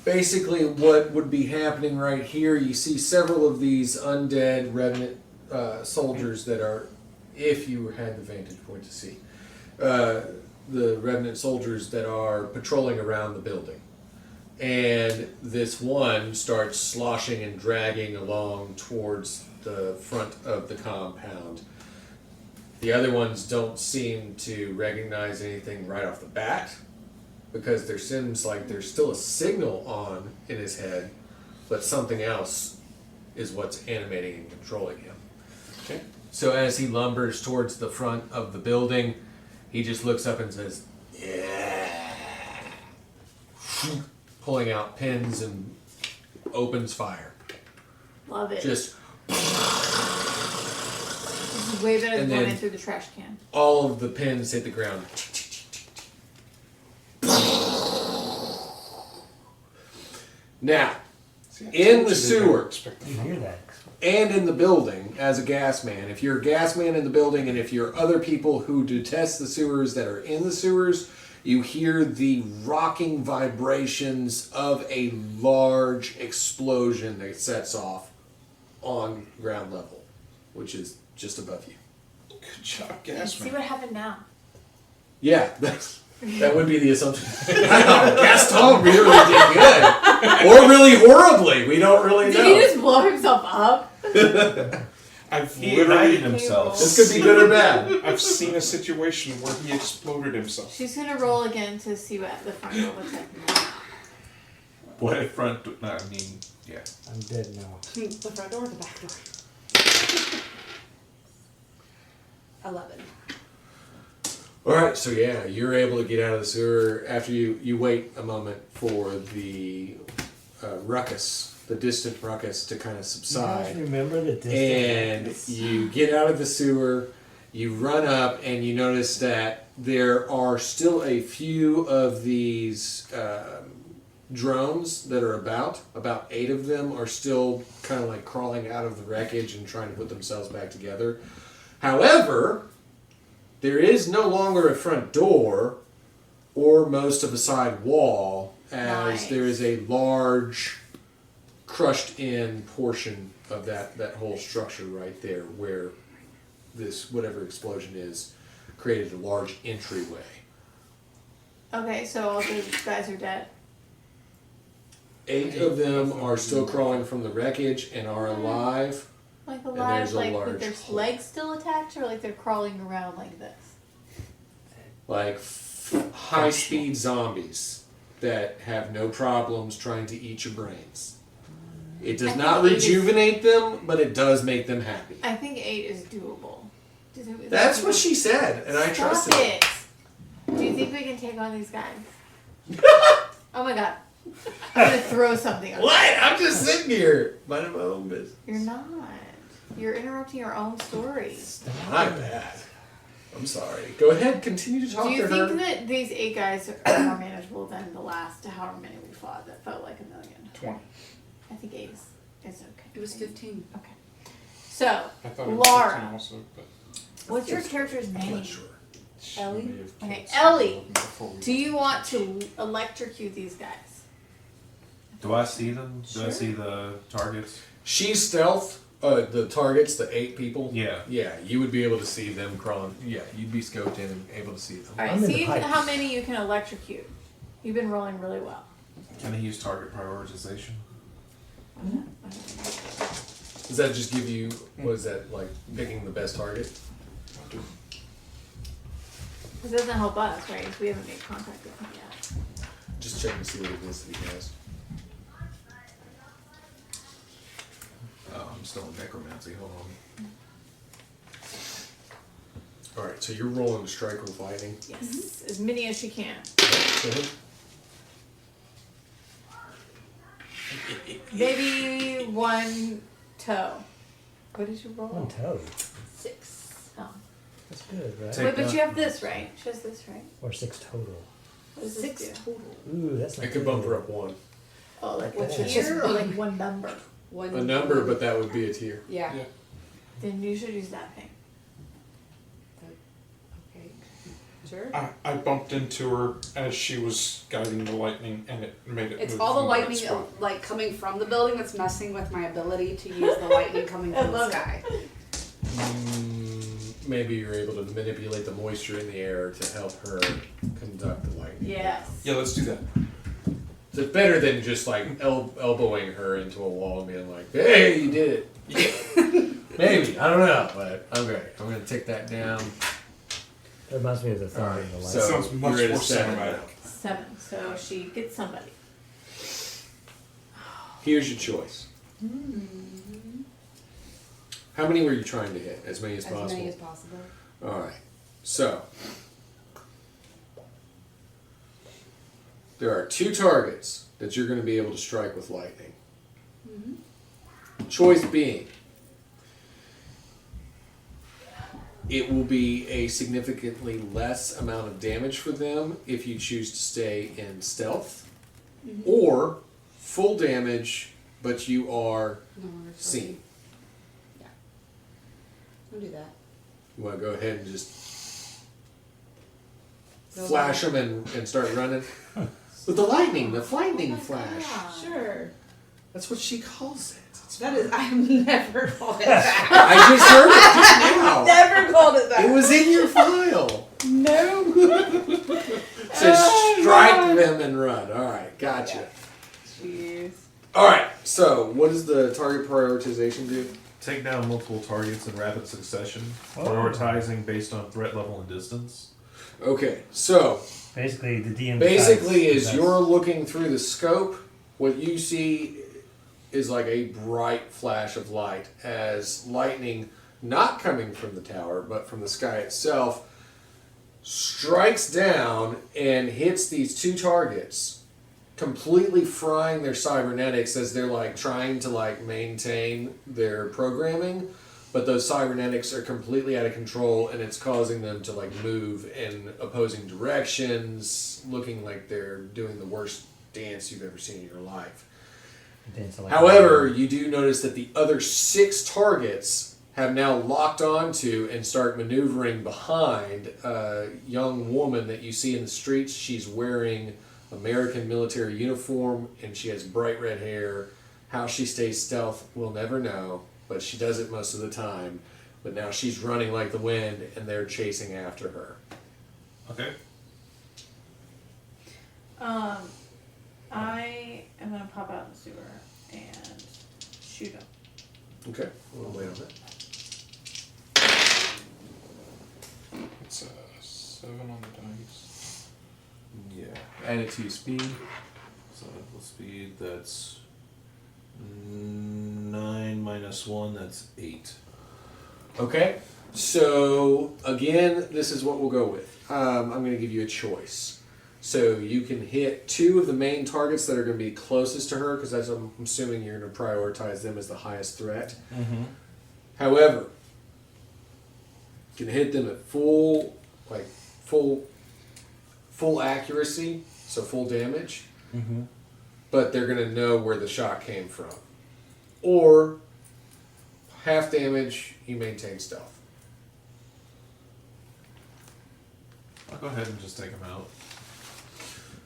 basically what would be happening right here, you see several of these undead Revenant soldiers that are, if you had the vantage point to see, the Revenant soldiers that are patrolling around the building. And this one starts sloshing and dragging along towards the front of the compound. The other ones don't seem to recognize anything right off the bat, because there seems like there's still a signal on in his head, but something else is what's animating and controlling him. Okay. So as he lumbers towards the front of the building, he just looks up and says, "Yeah," pulling out pins and opens fire. Love it. Just This is way better than and going then- in through the trash can. all of the pins hit the ground. Now, See, I in told the you they sewer. don't expect the You hear that? And in the building, as a gas man, if you're a gas man in the building, and if you're other people who detest the sewers that are in the sewers, you hear the rocking vibrations of a large explosion that sets off on ground level, which is just above you. Good job, See Gasman. what happened now. Yeah, that would be the assumption. Wow, Gaston really did good. Or really horribly. We don't really Did know. he just blow himself up? I've He literally, ignited himself. This could be good or bad. I've seen a situation where he exploded himself. She's gonna roll again to see what the front door looks like. What front? No, I mean, yeah. I'm dead now. The front door or the back door? 11. Alright, so yeah, you're able to get out of the sewer after you wait a moment for the ruckus, the distant ruckus to kind of You guys subside. remember the distant And ruckus? you get out of the sewer, you run up, and you notice that there are still a few of these drones that are about 8 of them are still kind of like crawling out of the wreckage and trying to put themselves back together. However, there is no longer a front door or most of a side wall, as Nice. there is a large crushed in portion of that whole structure right there where this whatever explosion is created a large entryway. Okay, so all the guys are dead. 8 of them are still crawling from the wreckage and are alive. Like there's alive, a like large with their hole. legs still attached, or like they're crawling around like this? Like high-speed zombies that have no problems trying to eat your brains. It does not rejuvenate them, but it does make them happy. I think 8 is doable. That's what she said, and I trusted it. Do you think we can take on these guys? Oh my god. I'm gonna throw something on What? I'm just sitting here, minding my own business. You're not. You're interrupting your own story. My bad. I'm sorry. Go ahead, continue to talk Do you to her. think that these 8 guys are more manageable than the last however many we fought that felt like 1,000,000? 20. I think 8 is okay. It was 15. Okay. So, I thought it was 15 Laura, also, but what's your character's I'm name? not sure. she Ellie? may have Okay, killed Ellie, someone before we do you want to electrocute these guys? Do I see them? Do I Sure. see the targets? She's stealth. The targets, the 8 people. Yeah. Yeah, you would be able to see them crawling. Yeah, you'd be scoped in and able to see them. Alright, I'm in the see pipes. how many you can electrocute. You've been rolling really well. Can I use target prioritization? Does that just give you, what is that, like picking the best target? This doesn't help us, right? If we haven't made contact with him yet. Just checking to see what it is that he has. Oh, I'm still in necromancy. Hold on. Alright, so you're rolling to strike with lightning. Yes, as many as she can. Go ahead. Maybe 1 toe. What did you roll? 1 toe. 6. Oh. That's good, right? Take Wait, but that. you have this, right? She has this, right? Or 6 total. What does 6 this do? total. Ooh, that's not I could good. bump her up 1. Oh, like What's it's your just tier? like one number. One. A number, but that would be a tier. Yeah. Yeah. Then you should use that thing. Okay. Sure. I bumped into her as she was guiding the lightning, and it made it It's move all the from right lightning spot. like coming from the building that's messing with my ability to use the lightning coming I from the love it. sky. Maybe you're able to manipulate the moisture in the air to help her conduct the lightning. Yes. Yeah, let's do that. So it's better than just like elbowing her into a wall and being like, "Hey, you did it." Maybe, I don't know, but okay, I'm gonna take that down. That reminds me of the thunder Alright, and the light. so Sounds much you're at a more 7 cinematic. now. 7. So she gets somebody. Here's your choice. How many were you trying to hit? As many as As possible. many as possible. All right. So there are 2 targets that you're going to be able to strike with lightning. Choice being, it will be a significantly less amount of damage for them if you choose to stay in stealth, or full damage, but you are No longer seen. Yeah. We'll do that. You want to go ahead and just Go flash them and start running? With the lightning flash. Sure. That's what she calls it. That is, I've never called it that. I just heard it just now. Never called it that. It was in your file. No. Says strike them and run. All right, gotcha. Jeez. All right, so what does the target prioritization do? Take down multiple targets in rapid succession, Oh. prioritizing based on threat level and distance. Okay, so Basically, the DM. basically, decides as the you're looking through the scope, what you see is like a bright flash of light as lightning, not coming from the tower, but from the sky itself, strikes down and hits these 2 targets, completely frying their cybernetics as they're like trying to like maintain their programming, but those cybernetics are completely out of control and it's causing them to like move in opposing directions, looking like they're doing the worst dance you've ever seen in your life. dance like However, you do notice that the other 6 targets have now locked onto and start maneuvering behind a young woman that you see in the streets. She's wearing American military uniform and she has bright red hair. How she stays stealth, we'll never know, but she does it most of the time. But now she's running like the wind and they're chasing after her. Okay. I am gonna pop out in the sewer and shoot him. Okay, we'll wait on that. It's a 7 on the dice. Add it to your speed. So the speed, that's 9 minus 1, that's 8. Okay. So again, this is what we'll go with. I'm going to give you a choice. So you can hit 2 of the main targets that are going to be closest to her, because I'm assuming you're going to prioritize them as the highest threat. Mm-hmm. However, you can hit them at full accuracy, so full damage, Mm-hmm. but they're going to know where the shot came from. Or half damage, you maintain stealth. I'll go ahead and just take them out.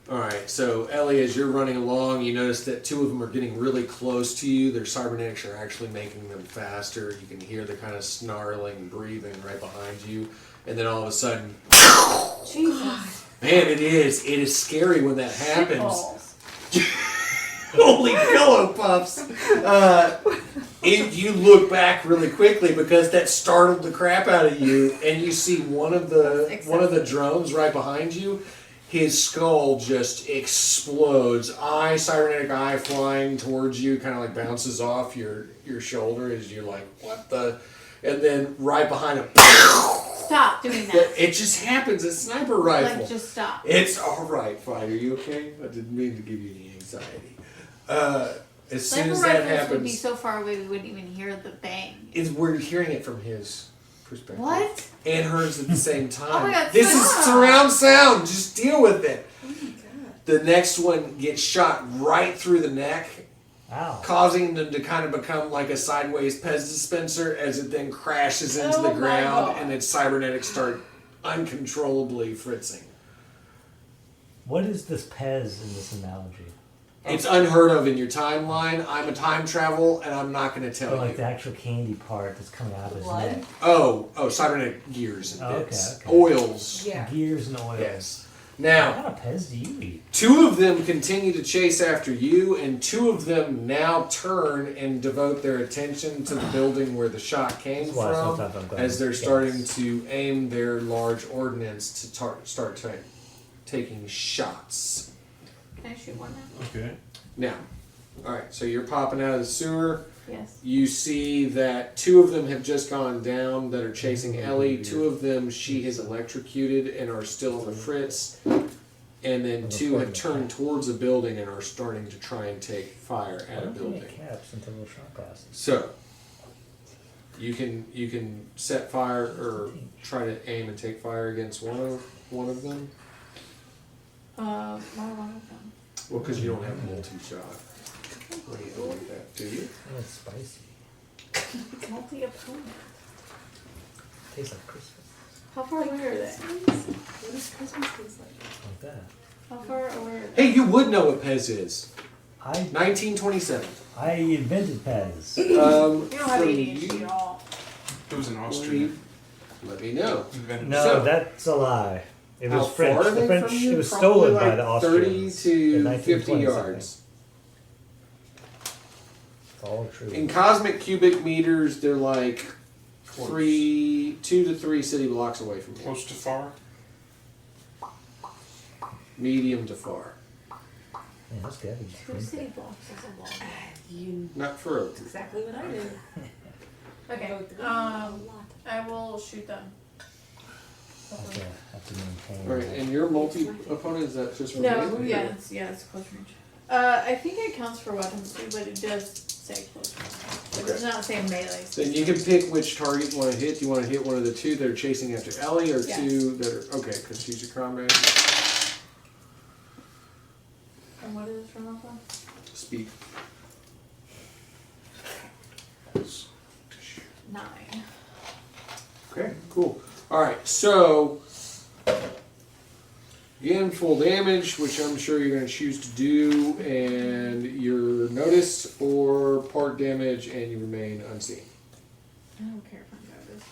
Alright, so Ellie, as you're running along, you notice that 2 of them are getting really close to you. Their cybernetics are actually making them faster. You can hear the kind of snarling breathing right behind you. And then all of a sudden, Jesus. man, it is scary when that happens. Balls. Holy pillow puffs! You look back really quickly because that startled the crap out of you, and you see one of the drones right behind you. His skull just explodes. Cybernetic eye flying towards you, kind of like bounces off your shoulder as you're like, what the? And then right behind him, Stop doing that. it just happens. A sniper rifle. Like, just stop. It's all right, fighter. You okay? I didn't mean to give you any anxiety. As soon as that rifles would be happens, so far away we wouldn't even hear the bang. we're hearing it from his perspective. What? And hers at the same time. Oh my God, This is stop. surround sound. Just deal with it. Oh my god. The next one gets shot right through the neck, Ow. causing them to kind of become like a sideways Pez dispenser as it then crashes into the Oh my ground God. and its cybernetics start uncontrollably fritzing. What is this Pez in this analogy? It's unheard of in your timeline. I'm a time travel, and I'm not going to tell Or like you. the actual candy part that's coming out of his Blood? neck. Oh, cybernetic gears and Oh, okay, bits. okay. Oils. Yeah. Gears and oils. Yes. What Now, kind of Pez do you eat? 2 of them continue to chase after you, and 2 of them now turn and devote their attention to the building where the shot came That's why from, sometimes I'm glad as they're it's starting gas. to aim their large ordnance to start taking shots. Can I shoot one now? Okay. Now, alright, so you're popping out of the sewer. Yes. You see that 2 of them have just gone down that are chasing Ellie. 2 of them she has electrocuted and are still on the fritz. And then 2 have turned towards a building and are starting to try and take fire Why at a don't they building. make caps into little shot glasses? So you can set fire or try to aim and take fire against one of them. Why one of them? Well, because you don't have multi-shot. What do you do with that? Do you? Oh, it's spicy. Multi-opponent. Tastes like Christmas. How far away are they? What does Christmas taste like? Like that. How far away are they? Hey, you would know what Pez is. I 1927. invented Pez. You don't have from ADHD you- at all. It was an Austrian. Let me know. Invented. No, So- that's a lie. It How was French. far are The they French. from you? It was Probably stolen by like the 30 Austrians. to in 50 1920 something. yards. It's all true. In cosmic cubic meters, they're like 2 to 3 city blocks away from here. Close to far. Medium to far. Man, that's good. 2 city blocks is a long way. You. Not for That's exactly what I do. Okay. Go through a Um, lot. I will shoot them. Have to maintain. Alright, and your multi opponent, is that just for No, melee, yeah, or- it's close range. I think it counts for weapons too, but it does say close range. It does not say melee. Then you can pick which target you want to hit. Do you want to hit one of the 2 that are chasing after Ellie, or Yes. 2 that are okay? Because she's a combat And what is this from off on? speed. 9. Okay, cool. Alright, so again, full damage, which I'm sure you're going to choose to do, and you're noticed, or part damage, and you remain unseen. I don't care if I'm noticed.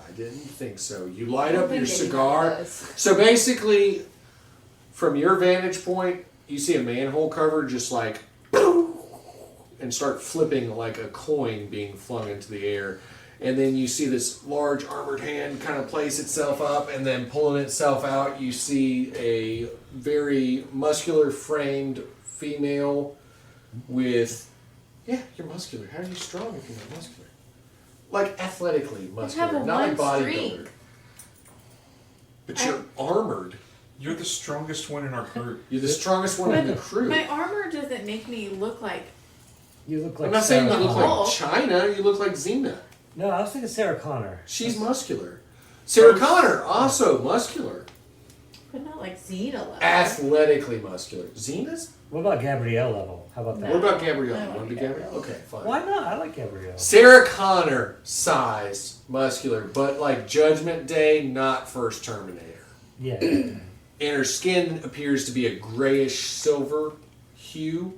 I didn't think so. You light I don't up your think anybody cigar. does. So basically, from your vantage point, you see a manhole cover just like and start flipping like a coin being flung into the air. and then you see this large armored hand kind of place itself up, and then pulling itself out, you see a very muscular framed female with, yeah, you're muscular. How are you strong if you're not muscular? Like athletically muscular, have a not like one bodybuilder. streak. But you're armored. You're the strongest one in our group. You're the strongest one in the crew. My armor doesn't make me look like. You look like I'm not saying you Sarah look Connor. like China, you look like Xena. No, I was thinking Sarah Connor. She's muscular. Sarah Connor, also muscular. But not like Xena level. Athletically muscular. Xena's? What about Gabrielle level? How about that? What about Gabrielle? I You don't want to be like Gabrielle? Okay, fine. Why not? I like Gabrielle. Sarah Connor, size, muscular, but like Judgment Day, not First Terminator. Yeah. And her skin appears to be a grayish silver hue.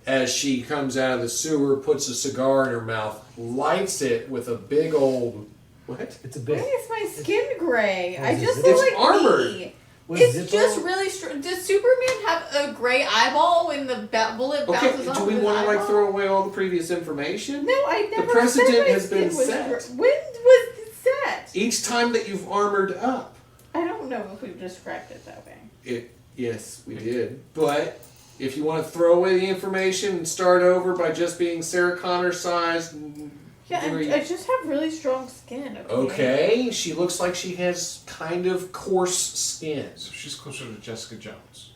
As she comes out of the sewer, puts a cigar in her mouth, lights it with a big old... What? It's a Why bit. is my skin gray? I It's just zip- look It's like armored. me. Was It's Zippo- just really strong. Does Superman have a gray eyeball when the bullet Okay, bounces off do we his want to like eyeball? throw away all the previous information? No, I never precedent said my has been skin was set. When was it set? Each time that you've armored up. I don't know if we've described it that way. Yes, we did. But if you want to throw away the information and start over by just being Sarah Connor sized. Yeah, I just have really strong skin. Okay, she looks like she has kind of coarse skin. So she's closer to Jessica Jones.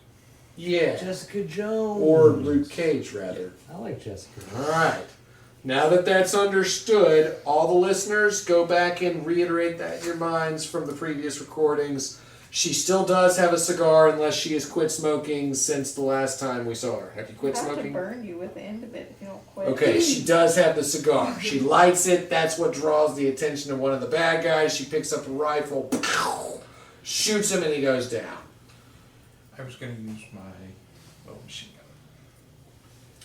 Yeah. Jessica Jones. Or Luke Cage, rather. I like Jessica. Alright. Now that that's understood, all the listeners go back and reiterate that in your minds from the previous recordings. She still does have a cigar unless she has quit smoking since the last time we saw her. Have you quit I have to smoking? burn you with the end of it if you don't quit. Okay, she does have the cigar. She lights it. That's what draws the attention of one of the bad guys. She picks up a rifle, shoots him, and he goes down. I was going to use my little machine gun.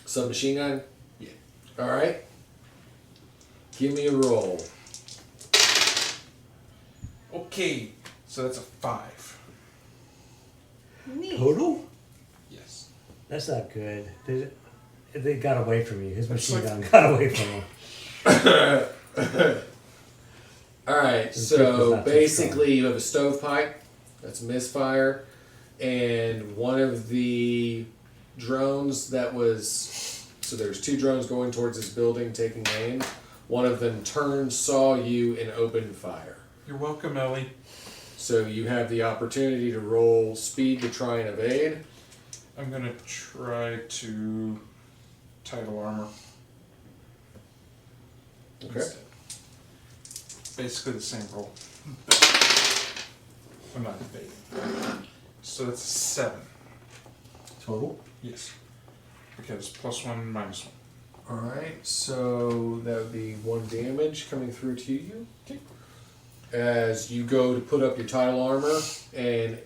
Submachine gun? Yeah. Alright. Give me a roll. Okay, so that's a 5. Neat. Total? Yes. That's not good. They got away from you. His That's machine like- gun got away from him. Alright, His grip was so not too basically you have a stovepipe. That's a misfire. And one of the drones that was... So there's 2 drones going towards this building taking aim. One of them turned, saw you, and opened fire. You're welcome, Ellie. So you have the opportunity to roll speed to try and evade. I'm going to try to title armor. Okay. Instead. Basically the same roll. I'm not evading. So that's a 7. Total? Yes. Because +1, -1. Alright, so that would be 1 damage coming through to you. Okay. As you go to put up your tile armor, and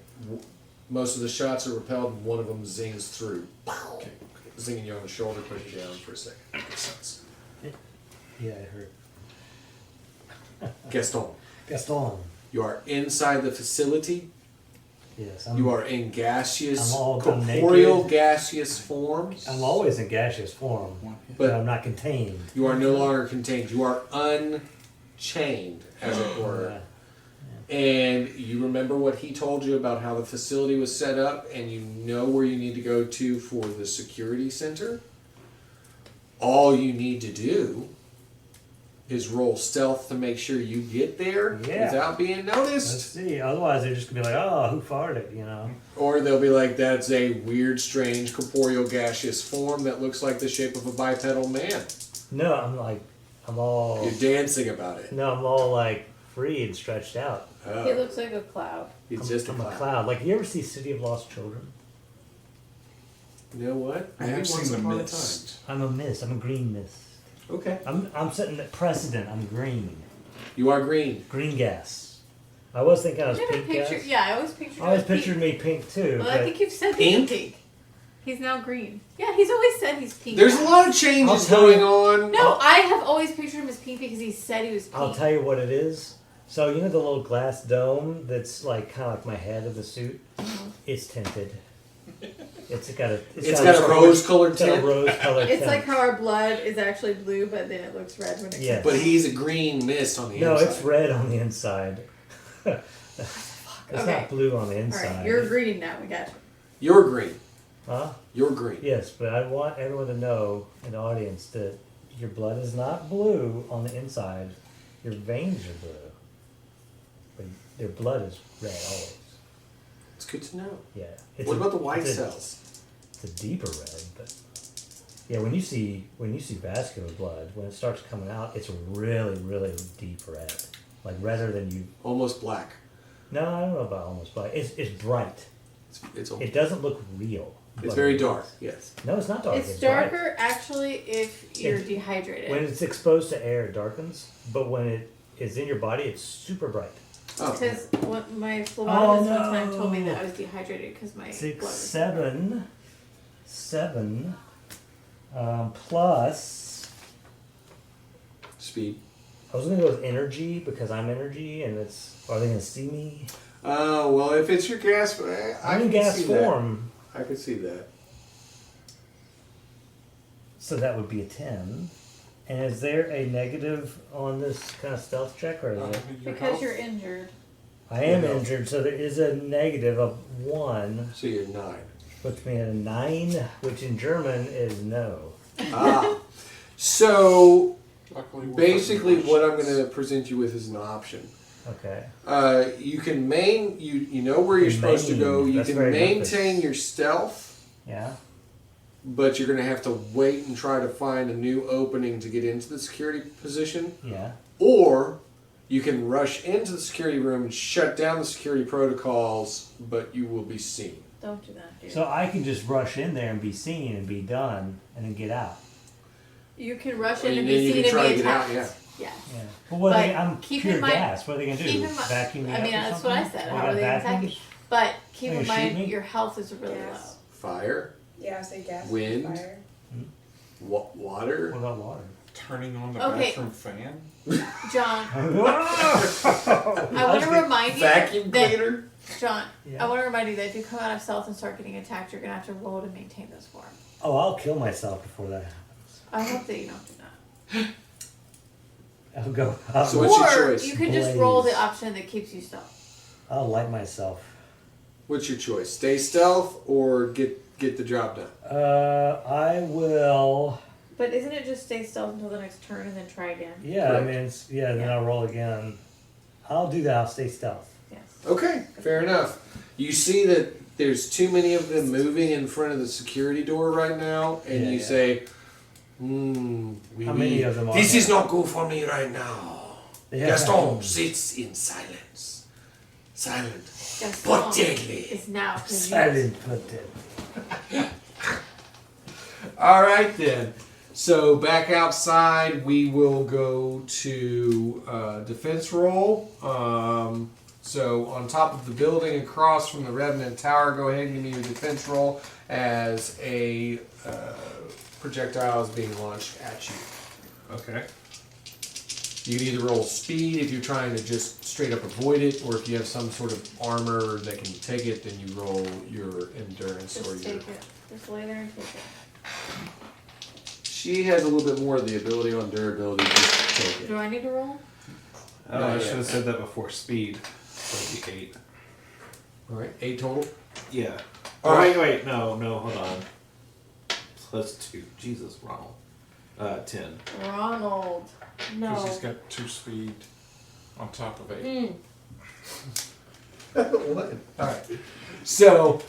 most of the shots are repelled, and one of them zings through. Okay. Zinging you on the shoulder, put you down for a second. Makes sense. Yeah, I heard. Gaston, Gaston. you are inside the facility. Yes. You are in gaseous, I'm all done corporeal naked. gaseous forms. I'm always in gaseous form, but I'm not contained. You are no longer contained. You are unchained, as it were. And you remember what he told you about how the facility was set up, and you know where you need to go to for the security center? All you need to do is roll stealth to make sure you get there without being Let's noticed. see. Otherwise, they're just gonna be like, "Oh, who farted?" You know. Or they'll be like, that's a weird, strange, corporeal gaseous form that looks like the shape of a bipedal man. No, I'm all. You're dancing about it. No, I'm all like free and stretched out. Oh, He looks like a cloud. he's just I'm a a cloud. cloud. Like you ever see City of Lost Children? You know what? I have Maybe seen once the upon a mist. I'm a mist. I'm a green mist. time. Okay. I'm setting the precedent. I'm green. You are green. Green gas. I was thinking I was I never pink pictured. gas. Yeah, I always pictured. I always him as pink. pictured me pink too. Well, but I think you've said Pink? he's pink. He's now green. Yeah, he's always said he's pink. There's a now. lot of changes I'll tell going you- on. No, I have always pictured him as pink because he said he was pink. I'll tell you what it is. So you know the little glass dome that's like kind of like my head of the suit. It's tinted. It's got a rose-colored it's got a tint. rose-colored It's tint. like how our blood is actually blue, but then it looks red when it Yes. But he's a green mist on the No, inside. it's red on the inside. It's Okay. not blue on the All inside. right, you're green now. We got it. You're green. Huh? You're green. Yes, but I want everyone to know in the audience that your blood is not blue on the inside. Your veins are blue. But your blood is red always. It's good to know. Yeah. What about the white it's cells? It's a deeper red, but yeah, when you see vascular blood, when it starts coming out, it's really, really deep red. Like redder than you. Almost black. No, I don't know about almost black. It's bright. It's It doesn't look real. It's but very it dark. is. Yes. No, it's not dark. It's bright. darker actually if you're Yeah. dehydrated. When it's exposed to air, it darkens. But when it is in your body, it's super bright. Oh. Because what my phlebotomist Oh, one time no. told me that I was dehydrated because my blood 6, was 7, plus. Speed. I was gonna go with energy because I'm energy, and are they gonna see me? Well, if it's your gas, I'm in can gas see form, that. I can see that. so that would be a 10. And is there a negative on this kind of stealth check, or is it? because you're injured. I am Yeah. injured, so there is a negative of 1, So you're 9. puts me at a 9, which in German is no. So Luckily, we're basically, fucking what I'm Russians. going to present you with is an option. Okay. You can you know where you're supposed to go. You That's can very maintain Memphis. your stealth, Yeah. but you're going to have to wait and try to find a new opening to get into the security position. Yeah. Or you can rush into the security room and shut down the security protocols, but you will be seen. Don't do that, dude. So I can just rush in there and be seen and be done and then get out. You can rush Or in and then be you seen can and try be to get out, attacked. Yes. Yeah. But what are they, But I'm keep pure in mind- gas. What are they gonna do? Keep in mind, Vacuum me I mean, up or that's what I something? said. They How got are they gonna attack you? vacuums? But keep Are in you shooting mind, me? your health is really Yes. Fire, Yeah, I say gas. Wind. Fire. water. What about water? Turning on the Okay. bathroom fan. low. John, I I want to remind you Vacuum that, cleaner. John, Yeah. I want to remind you that if you come out of stealth and start getting attacked, you're gonna have to roll to maintain this form. Oh, I'll kill myself before that happens. I hope that you don't do that. I'll go. So what's your Or choice? you could just roll the Blaze. option that keeps you stealth. I'll light myself. What's your choice? Stay stealth or get the job done? I will. But isn't it just stay stealth until the next turn and then try again? Yeah, Correct. I mean, then Yeah. I'll roll again. I'll do that. I'll stay stealth. Yes. Okay, fair enough. You see that there's too many of them moving in front of the security door right now, and Yeah, you yeah. say, How many of them are This there? is not good for me right now. Yeah. Gaston sits in silence. Silent. Gaston But deadly. is now convinced. Silent but dead. All right, then. So back outside, we will go to defense roll. So on top of the building across from the Revenant Tower, go ahead and give me your defense roll as a projectile is being launched at you. Okay. You can either roll speed if you're trying to just straight up avoid it, or if you have some sort of armor that can take it, then you roll your endurance or Just your... take it. Just lay there and take it. She has a little bit more of the ability on durability. Just take it. Do I need to roll? Oh, Not I yet. should have said that before speed. So it'd be 8. All right, 8 total. Yeah. All Oh, right. wait, no, hold on. Plus 2. Jesus, Ronald. 10. Ronald. No. Because he's got 2 speed on top of 8. Mm. What? All right. So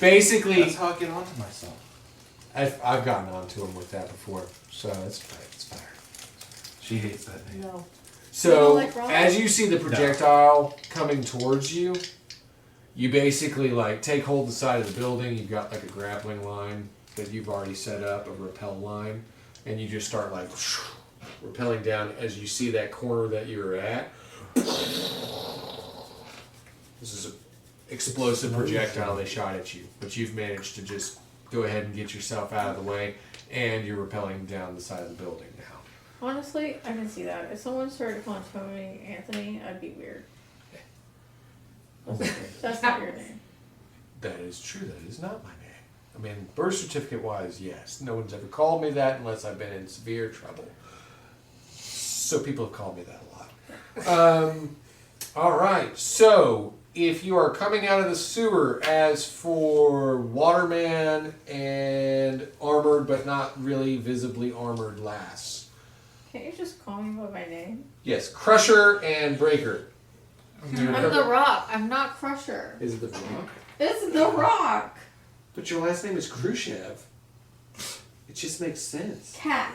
basically, That's how I get onto myself. I've gotten onto him with that before, so it's fine. It's fine. She hates that name. No. You So don't like Ronald? as you see the projectile coming towards you, you basically like take hold of the side of the building. You've got like a grappling line that you've already set up, a rappel line, and you just start like rappelling down as you see that corner that you're at. This is an explosive projectile they shot at you, but you've managed to just go ahead and get yourself out of the way, and you're rappelling down the side of the building now. Honestly, I can see that. If someone started calling Tony Anthony, I'd be weird. That's not your name. That is true. That is not my name. I mean, birth certificate wise, yes. No one's ever called me that unless I've been in severe trouble. So people have called me that a lot. All right. So if you are coming out of the sewer, as for waterman and armored but not really visibly armored lass. Can't you just call me by my name? Yes, Crusher and Breaker. I'm the Rock. I'm not Crusher. Is it the Rock? It's the Rock. But your last name is Khrushchev. It just makes sense. Cat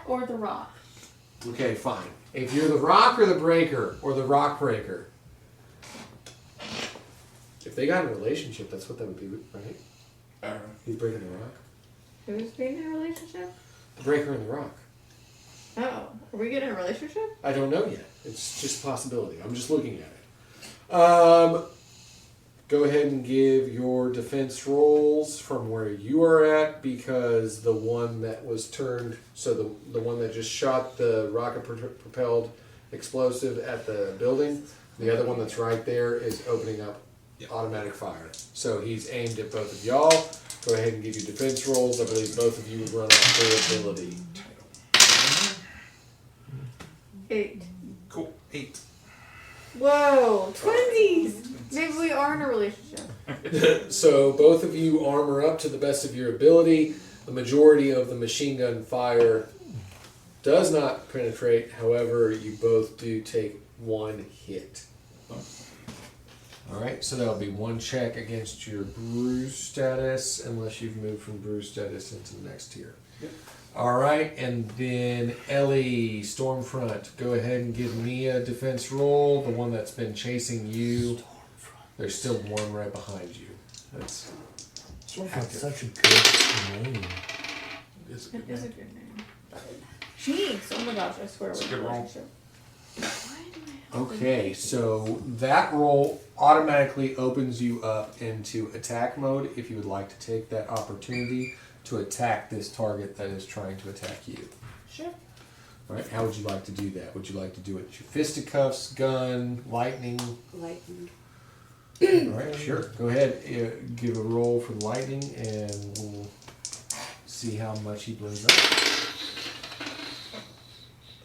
or the Rock. Okay, fine. If you're the Rock or the Breaker or the Rock Breaker, if they got in a relationship, that's what that would be, right? He's breaking the Rock. Who's being in a relationship? The Breaker and the Rock. Oh, are we getting a relationship? I don't know yet. It's just a possibility. I'm just looking at it. Go ahead and give your defense rolls from where you are at, because the one that was turned, so the one that just shot the rocket propelled explosive at the building, the other one that's right there is opening up automatic fire. So he's aimed at both of y'all. Go ahead and give your defense rolls. I believe both of you would run off their ability. 8. Cool. 8. Whoa, twinsies! Maybe we are in a relationship. So both of you armor up to the best of your ability. The majority of the machine gun fire does not penetrate. However, you both do take 1 hit. Alright, so that'll be 1 check against your bruise status, unless you've moved from bruise status into the next tier. Yep. Alright, and then Ellie, Stormfront, go ahead and give me a defense roll. The one that's been chasing you. There's still one right behind you. That's That's such a good name. it is a It good is a name. good name. Jinx! Oh my gosh, I swear It's a we're good in a roll. relationship. Why do I have to Okay, do so that roll automatically opens you up into attack mode if you would like to take that opportunity to attack this target that is trying to attack you. Sure. All right, how would you like to do that? Would you like to do it with your fisticuffs, gun, lightning? Lightning. All right, sure. Go ahead, give a roll for lightning, and we'll see how much he blows up.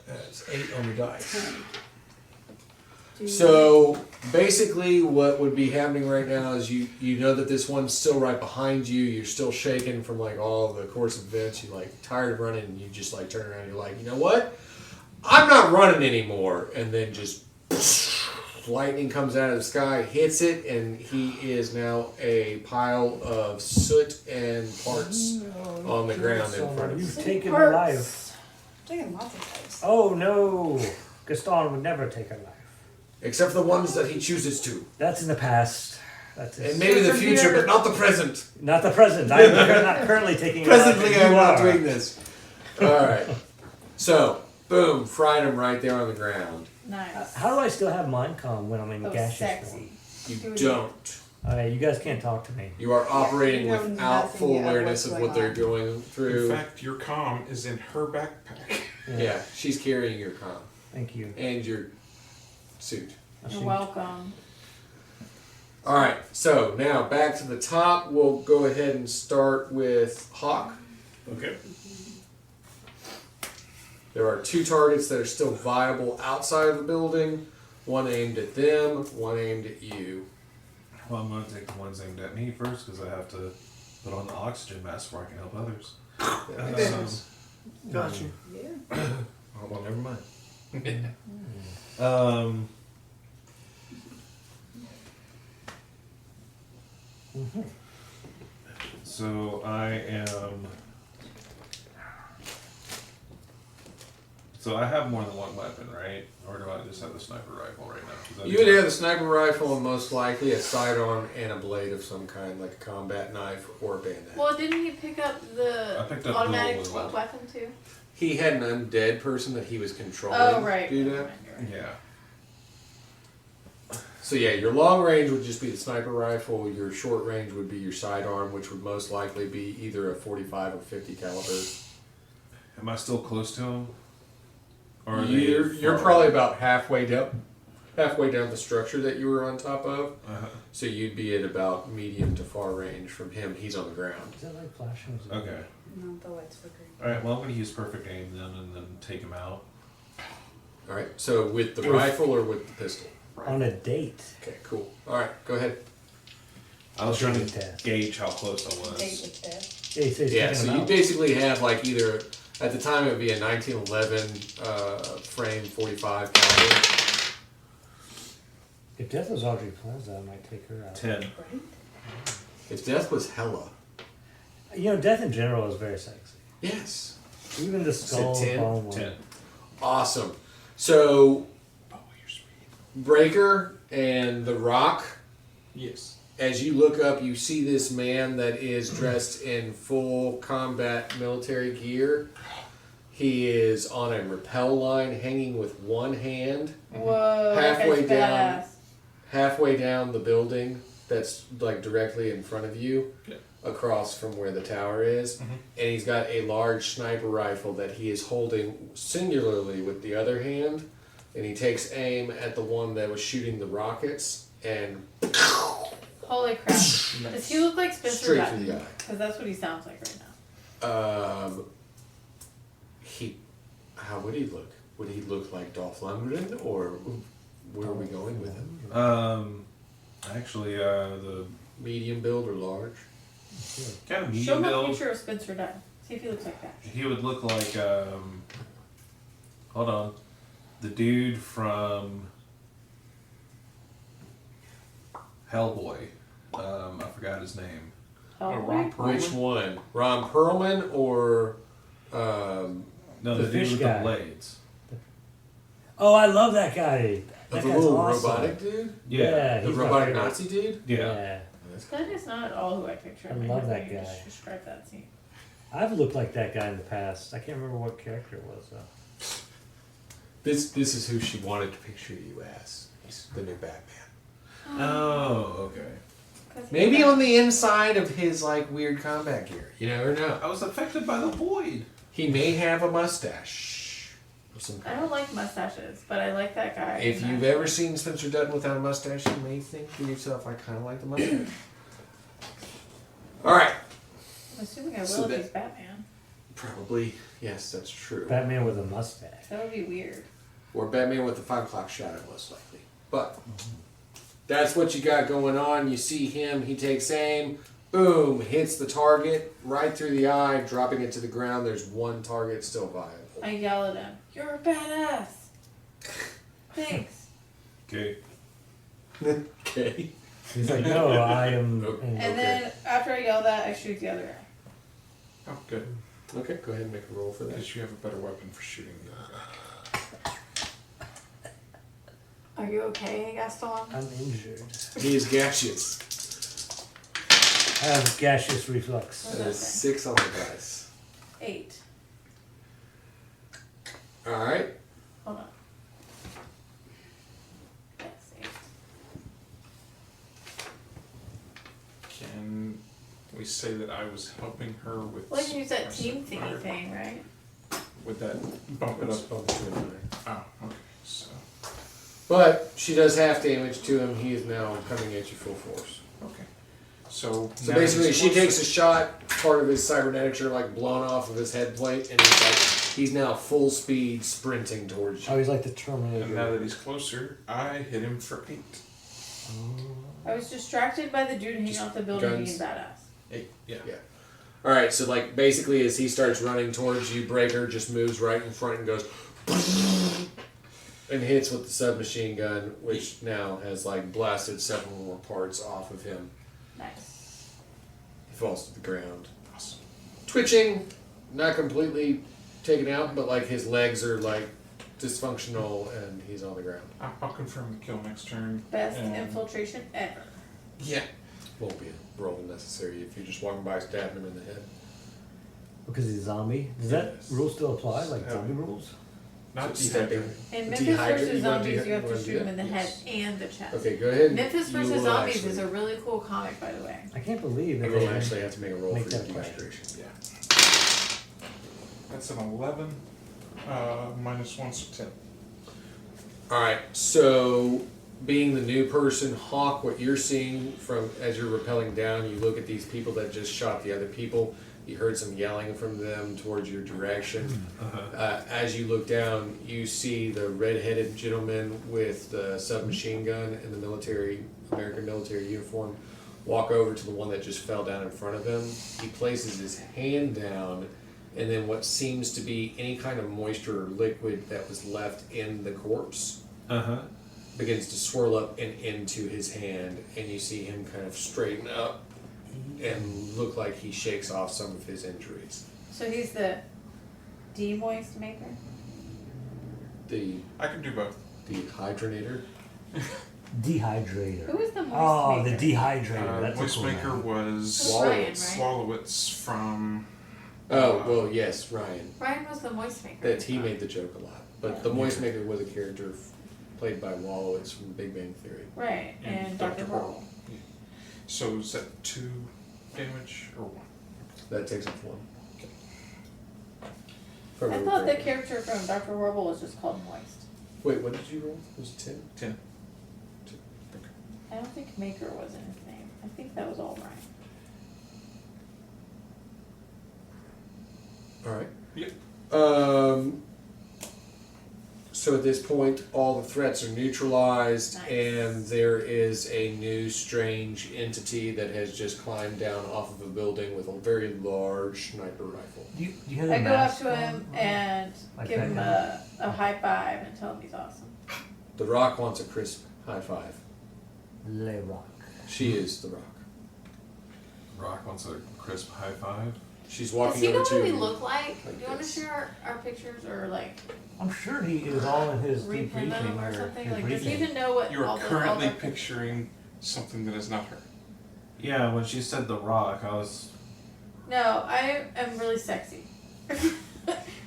That's 8 on the dice. So basically what would be happening right now is you know that this one's still right behind you. You're still shaking from like all the course of events. You're like tired of running, and you just like turn around and you're like, you know what? I'm not running anymore. And then just lightning comes out of the sky, hits it, and he is now a pile of soot and parts on the ground in front of you. You've taken a life. Taking lots of lives. Oh no! Gaston would never take a life. Except for the ones that he chooses to. That's in the past. That's And maybe the future, but not the present. not the present. I'm not currently taking a life. Presently, I'm You not are. doing this. Alright. So, boom, fried him right there on the ground. Nice. How do I still have mind comm when I'm in Oh, gaseous sexy. You don't. form? You guys can't talk to me. You are operating You know without nothing full of awareness of what's what going they're on. going In through. fact, your comm is in her backpack. Yeah, she's carrying your comm. Thank you. And your suit. You're welcome. Alright, so now back to the top. We'll go ahead and start with Hawk. Okay. There are 2 targets that are still viable outside of the building. One aimed at them, one aimed at you. Well, I'm going to take the ones aimed at me first because I have to put on the oxygen mask before I can help others. Got you. Oh, well, never mind. So I am. So I have more than one weapon, right? Or do I just have the sniper rifle right now? Is that You would have a sniper rifle and most likely a sidearm and a blade of some kind, like a combat knife or a bayonet. Well, didn't he pick up the I picked up automatic dual as well. weapon too? He had an undead person that he was controlling. Oh, right. Do Never that. mind, you're right. Yeah. So yeah, your long range would just be the sniper rifle. Your short range would be your sidearm, which would most likely be either a 45 or 50 caliber. Am I still close to him? Or are You're they you're far probably away? about halfway up. halfway down the structure that you were on top of. Uh-huh. So you'd be at about medium to far range from him. He's on the ground. Is that like flashing? Okay. No, the lights flickering. Alright, well, I'm going to use perfect aim then and then take him out. All right. So with the rifle or with the pistol? On a date. Okay, cool. All right, go ahead. I was trying Date to test. gauge how close I Date was. with death. Yeah, he says Yeah, taking so him you out. basically have like either at the time it would be a 1911 frame 45 caliber. If Death was Audrey Plaza, I might take her out. 10. Right? If death was hella, You know, Death in general is very sexy. yes, Even the skull Said 10? bone one. 10. awesome. So Oh, you're sweet. Breaker and the Rock. Yes. As you look up, you see this man that is dressed in full combat military gear. He is on a rappel line, hanging with one hand, Whoa, Halfway that's down. badass. halfway down the building that's like directly in front of you, Yeah. across from where the tower is. And he's got a large sniper rifle that he is holding singularly with the other hand. And he takes aim at the one that was shooting the rockets and Holy crap. Does he look like Spencer straight Dutton? through the eye. Because that's what he sounds like right now. How would he look? Would he look like Dolph Lundgren, or where are we going with him? Actually, the Medium build or large? kind of Show medium him a build, picture of Spencer Dutton. See if he looks like that. he would look like, hold on, the dude from Hellboy. I forgot his name. Oh, Ron Which one? Ron Perlman or No, The the dude fish with guy. the blades. Oh, I love that guy. That the guy's little awesome. robotic dude? Yeah, The he's my robotic favorite. Nazi dude? Yeah. that is not at all who I picture. I in my love head that when you guy. just described that scene. I've looked like that guy in the past. I can't remember what character it was though. This is who she wanted to picture you as. He's the new Batman. Oh, okay. 'Cause he Maybe got- on the inside of his like weird combat gear. You never know. I was affected by the void. He may have a mustache. Of some I kind. don't like mustaches, but I like that guy. If and you've that- ever seen Spencer Dutton without a mustache, you may think to yourself, I kind of like the mustache. All right. I'm assuming I will So if that- he's Batman. Probably, yes, that's true. Batman with a mustache. That would be weird. Or Batman with the 5 o'clock shadow, most likely. But that's what you got going on. You see him, he takes aim, boom, hits the target right through the eye, dropping it to the ground. There's one target still viable. I yell at him. You're a badass. Thanks. Okay. Okay. He's like, no, I am. Nope. and- And then after I yell that, I shoot the other guy. Oh, good. Okay, go ahead and make a roll for that. Because you have a better weapon for shooting the other guy. Are you okay, Gaston? I'm injured. He is gaseous. I have gaseous reflux. That is 6 on the dice. 8. All right. Hold on. Yes, 8. Can we say that I was helping her with... Well, you can use that suppressive team thingy fire? thing, right? Would that bump it up? Bump to a 9. Oh, okay. So, But she does half damage to him. He is now coming at you full force. okay. So, So now basically, he's she closer. takes a shot. Part of his cybernetics are like blown off of his head plate, and he's now full speed sprinting towards Oh, you. he's like the Terminator. And now that he's closer, I hit him for 8. I was distracted by the dude hanging Just off the building guns. being badass. 8, yeah. Yeah. All right. So like basically, as he starts running towards you, Breaker just moves right in front and goes and hits with the submachine gun, which now has like blasted several more parts off of him. Nice. He falls to the ground. Awesome. Twitching, not completely taken out, but like his legs are like dysfunctional and he's on the ground. I'll confirm the kill next turn. Best and- infiltration ever. Yeah. Won't be a roll necessary if you're just walking by stabbing him in the head. Because he's a zombie. Does that Yes. rule still apply? Like zombie rules? Not So stepping. In Memphis Dehydrate- versus you wanna Zombies, you have to wanna shoot do him in the that? head Yes. and the chest. Okay, go ahead. Memphis You versus will Zombies actually- is a really cool comic, by the way. I can't believe that You will they actually have to make a roll make for your that question. dehydration. That's an 11, minus 1, so 10. Alright, so being the new person, Hawk, what you're seeing from as you're rappelling down, you look at these people that just shot the other people. You heard some yelling from them towards your direction. As you look down, you see the red-headed gentleman with the submachine gun and the American military uniform walk over to the one that just fell down in front of him. He places his hand down, and then what seems to be any kind of moisture or liquid that was left in the corpse begins to swirl up and into his hand, and you see him kind of straighten up and look like he shakes off some of his injuries. So he's the demoist maker? I can do both. The hydronator. Dehydrator. Who is the moist Oh, maker? the dehydrator. That's a Voice cool maker name. was Ryan, right? Swallowitz from. Oh, well, yes, Ryan. Ryan was the moist maker. That he made the joke a lot. But the Moist Maker was a character played by Wallowitz from Big Bang Theory. Right, and Dr. Dr. Horrible. Yeah. So is that 2 damage or 1? That takes up 1. I thought the character from Dr. Horrible was just called Moist. Wait, what did you roll? Was it 10? 10. I don't think Maker was in his name. I think that was all Ryan. Alright. Yep. So at this point, all the threats are neutralized, Nice. and there is a new strange entity that has just climbed down off of a building with a very large sniper rifle. Do you have the I go up mask to him on? and Like give that him guy? a high five and tell him he's awesome. The Rock wants a crisp high five. Le Rock. She is the Rock. Rock wants a crisp high five. She's Does walking he know over what to we you. look like? Do like you want to this. share our pictures or like I'm sure he is all in his repin them debriefing or or something? his Like, does he briefing. even know what You all are the currently all the- picturing something that is not her. Yeah, when she said the Rock, I was. No, I am really sexy.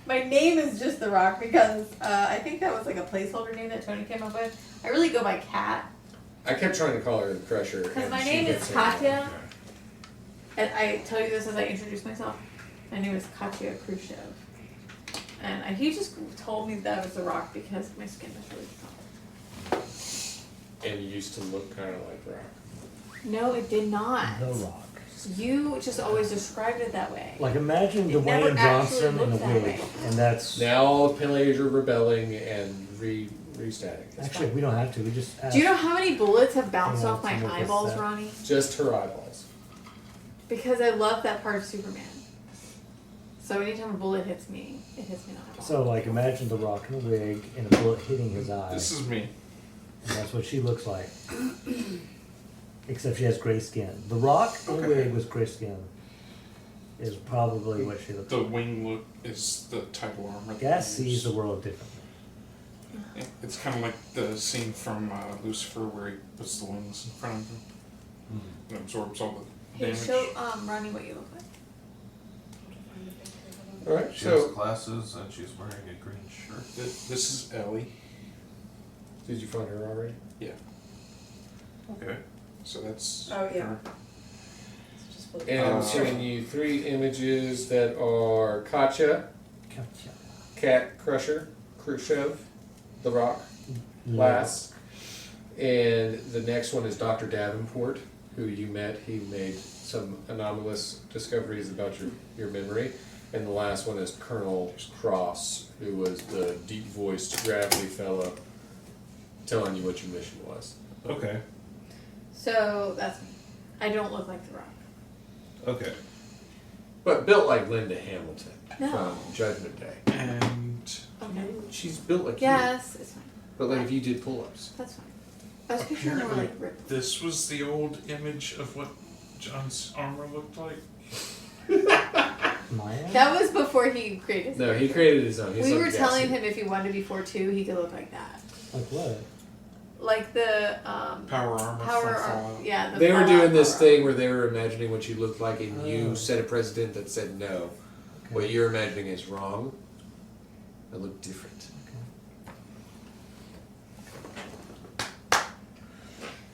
My name is just The Rock because I think that was like a placeholder name that Tony came up with. I really go by Kat. I kept trying to call her the Crusher. Because and my she name kept is saying Katya. And I tell you this as I introduce myself. My name is Katya Khrushchev. And he just told me that I was The Rock because my skin was really soft. And you used to look kind of like Rock. No, it did not. The Rock. You just always described it that way. Like imagine It never Dwayne actually Johnson in a looked that wig, way. and that's Now all the players are rebelling and restarting. It's actually fine. we don't have to. We just ask. Do you know how many bullets have bounced Yeah, off my to make us eyeballs, sad. Ronnie? Just her eyeballs. Because I love that part of Superman. So anytime a bullet hits me, it hits me in the eyeball. So like imagine the Rock in a wig and a bullet hitting his eye, This is me. and that's what she looks like. Except she has gray skin. The Rock in a Okay. wig with gray skin is probably what she looks The like. wing look is the type of armor. that Gas they sees use. the world differently. Yeah, it's kind of like the scene from Lucifer where he puts the wings in front of him and absorbs all the Hey, damage. show Ronnie what you look like. Alright, She has so glasses and she's wearing a green shirt. This is Ellie. did you find her already? Yeah. Okay. So that's. Oh, yeah. her. It's just what- And I'm showing you 3 images that are Katya, Gotcha. Cat Crusher, Khrushchev, The Rock, Lass, and the next one is Dr. Davenport, who you met. He made some anomalous discoveries about your memory. And the last one is Colonel Cross, who was the deep-voiced, gravelly fellow telling you what your mission was. Okay. So that's me. I don't look like The Rock. Okay. But built like Linda Hamilton No. from Judgment Day. And Okay. She's built like you. Yes, it's fine. But like if you did pull-ups. That's fine. I was picturing more apparently like Rip. this was the old image of what John's armor looked like. Maya? That was before he created his No, he character. created his own. He's We like were telling Gatsby. him if he wanted to be 4'2", he could look like that. Like what? Like the Power armor power from arm. Fallout. Yeah, the They were Fallout doing this power thing where they were imagining what you looked like, and you Oh. set a precedent that said no. What you're imagining is wrong. I look different.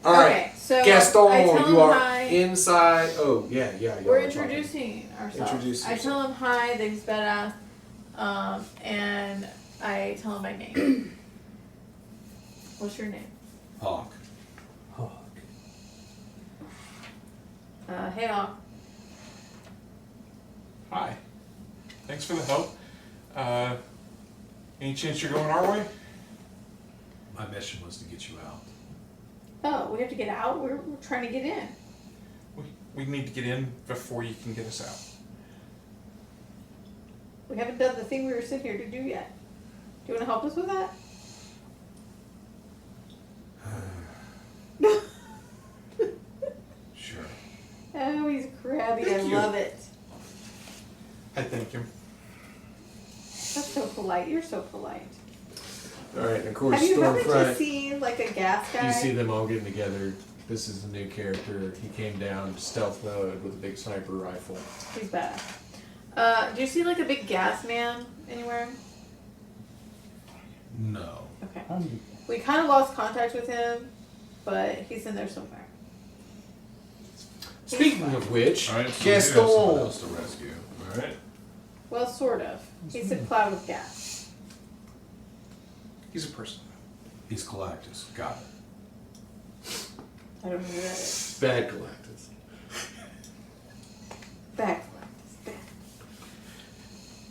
All right, Okay, so I Gaston, tell you him are hi. inside. Oh yeah, yeah. y'all We're are talking. introducing ourselves. Introduce I tell him hi, that he's badass, and I tell him my name. What's your name? Hawk. Hey, Hawk. Hi. Thanks for the help. Any chance you're going our way? My mission was to get you out. Oh, we have to get out? We're trying to get in. We need to get in before you can get us out. We haven't done the thing we were sent here to do yet. Do you want to help us with that? Sure. Oh, he's crabby. Thank I you. love it. I thank him. That's so polite. You're so polite. Alright, and of course, Have you ever Stormfront, just seen like a gas guy? you see them all getting together. This is a new character. He came down stealth mode with a big sniper rifle. He's bad. Do you see like a big gas man anywhere? No. Okay. We kind of lost contact with him, but he's in there somewhere. Speaking of which, Alright, so we do have someone Gaston. else to rescue. Alright. Well, sort of. He's a cloud of gas. He's a person. He's Galactus. Got it. I don't know who that is. Bad Galactus. Bad Galactus. Bad.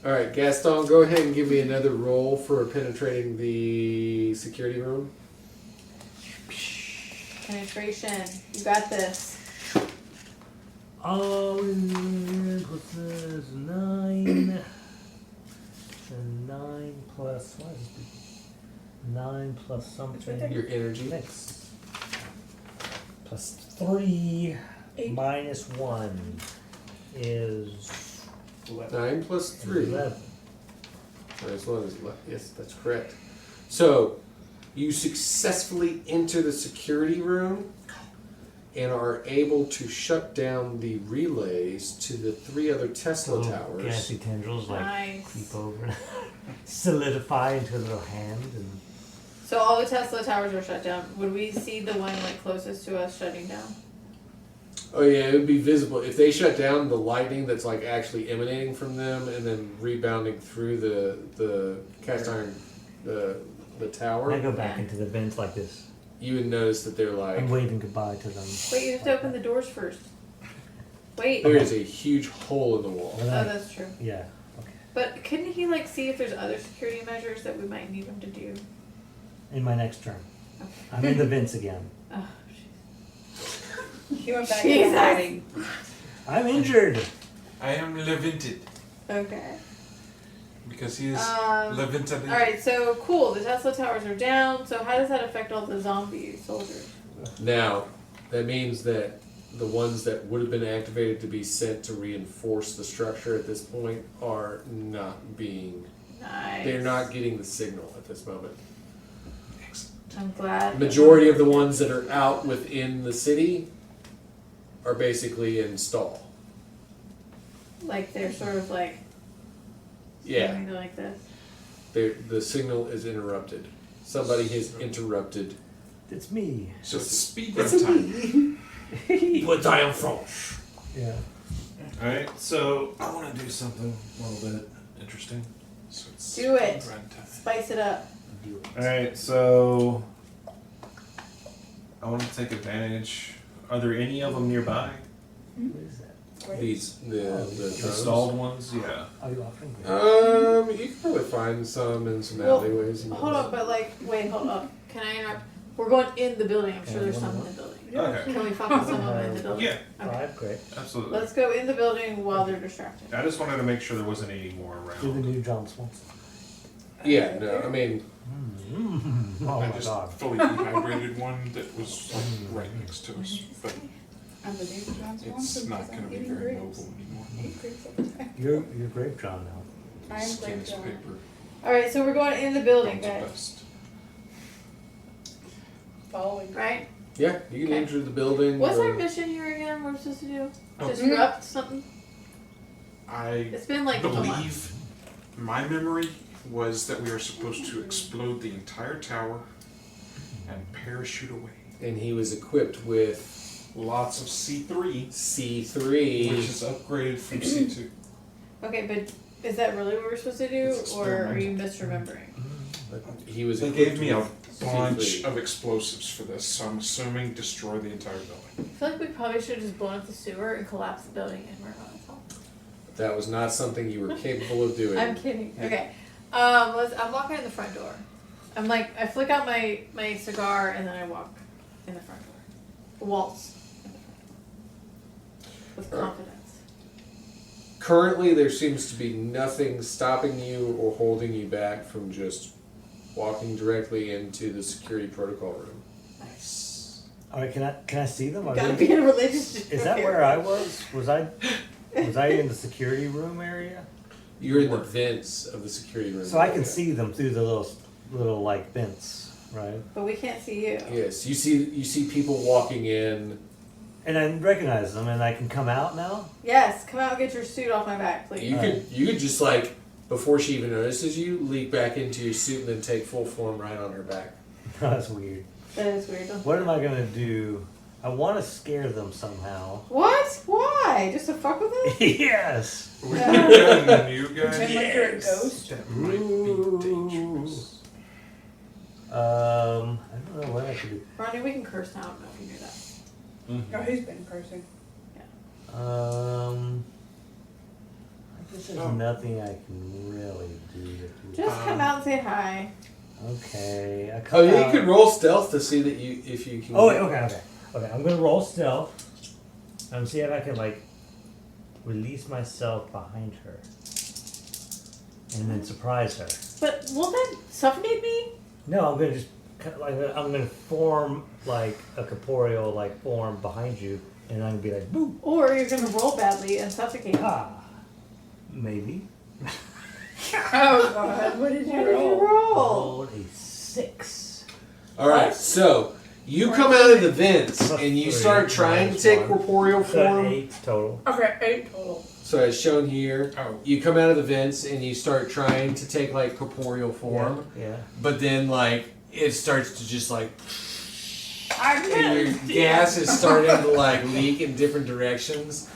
Alright, Gaston, go ahead and give me another roll for penetrating the security room. Penetration. You got this. Oh, what's this? 9. And 9 plus, what is this? 9 plus something. Your energy. 6. Plus 3 minus 1 is 9 plus 3. 11. Minus 1 is 11. Yes, that's correct. So, you successfully enter the security room and are able to shut down the relays to the 3 other Tesla Little towers. gassy tendrils like Nice. creep over, solidify into a little hand, and So all the Tesla towers are shut down. Would we see the one like closest to us shutting down? Oh yeah, it would be visible. If they shut down, the lightning that's like actually emanating from them and then rebounding through the cast iron the tower, I go back into the vents like this. you would notice that they're like I'm waving goodbye to them. Wait, you have to open the doors first. Wait. there is a huge hole in the wall. And Oh, I- that's true. yeah. Okay. But couldn't he like see if there's other security measures that we might need him to do? In my next turn, Okay. I'm in the vents again. Oh, He went back Jesus. into hiding. I'm injured. I am levented okay. because he is Um, levented. All right. So cool. The Tesla towers are down. So how does that affect all the zombie soldiers? Now, that means that the ones that would have been activated to be sent to reinforce the structure at this point are not being. Nice. They're not getting the signal at this moment. I'm glad. Majority of the ones that are out within the city are basically in stall. Like they're sort of like. Yeah, Something like this. the signal is interrupted. Somebody has interrupted. It's me. So it's speed run time. Put down France. Yeah. Alright, so I want to do something a little bit interesting. So it's Do it. speed run time. Spice it up. Alright, so I want to take advantage. Are there any of them nearby? What is that? These the drones. Installed ones? Yeah. Are you offering? You can probably find some in some Well, alleyways. And Hold on, but like, wait, hold up. Can I interrupt? We're going in the building. I'm sure there's some in the building. Okay. Can we fuck with some of them in the building? Yeah, Okay. 5, great. absolutely. Let's go in the building while they're distracted. I just wanted to make sure there wasn't any more Do the around. new John Swanson. Yeah, no, I mean, Oh I my just god. fully dehydrated one that was like right next to us, but I'm the David John it's Swanson not because going I'm to be eating very grapes. mobile anymore. I eat grapes all the time. You're Grape John now. I'm Skin Grape is John. paper. All right, so we're going in the building, Bones are guys. best. Following. Right? yeah, you can Okay. enter the building. What's our or- mission here again? We're supposed to do Oh. disrupt something. I It's been like a month. believe my memory was that we were supposed to explode the entire tower and parachute away. And he was equipped with Lots of C3, C3. which is upgraded from C2. Okay, but is that really what we're supposed to do, It's or are you experimental. misremembering? He was They equipped gave me a with bunch free. of explosives for this, so I'm assuming destroy the entire building. I feel like we probably should have just blown up the sewer and collapsed the building and we're on its own. That was not something you were capable of doing. I'm kidding. Okay. I'm walking in the front door. I'm like, I flick out my cigar and then I walk in the front door. Waltz. In the front door. With confidence. Currently, there seems to be nothing stopping you or holding you back from just walking directly into the security protocol room. Nice. All right, can I see them? Are Gotta they- be in a relationship. Is that where I was? Was I in the security room area? You're in the vents of the security room. So I can area. see them through the little like vents, right? But we can't see you. Yes, you see people walking in. And I recognize them, and I can come out now. Yes, come out and get your suit off my back, please. You could just like before she even notices you, leap back into your suit and then take full form right on her back. That's weird. That is weird. What am I gonna do? I want to scare them somehow. What? Why? Just to fuck with them? Yes. We got a new guy. Pretend like you're a ghost. That might be dangerous. I don't know what I could do. Ronnie, we can curse now. I don't know if you knew that. Oh, he's been cursing. I guess there's nothing I can really do. Just come out and say hi. Okay. I Oh come yeah, you out. could roll stealth to see that if you can. Oh, okay. I'm gonna roll stealth and see if I can like release myself behind her and then surprise her. But will that suffocate me? No, I'm gonna just I'm gonna form like a corporeal like form behind you, and I'm gonna be like boo. Or you're gonna roll badly and suffocate me. Maybe. Oh God, what did What you did roll? you roll? Rolled a 6. All right, so you come out of the vents Plus and you 3 start trying to take minus 1. corporeal So form. 8 total. Okay, 8 total. So as shown here, Oh. you come out of the vents and you start trying to take like corporeal form, Yeah. but then like it starts to just like I'm and your gas is starting to like leak in different directions.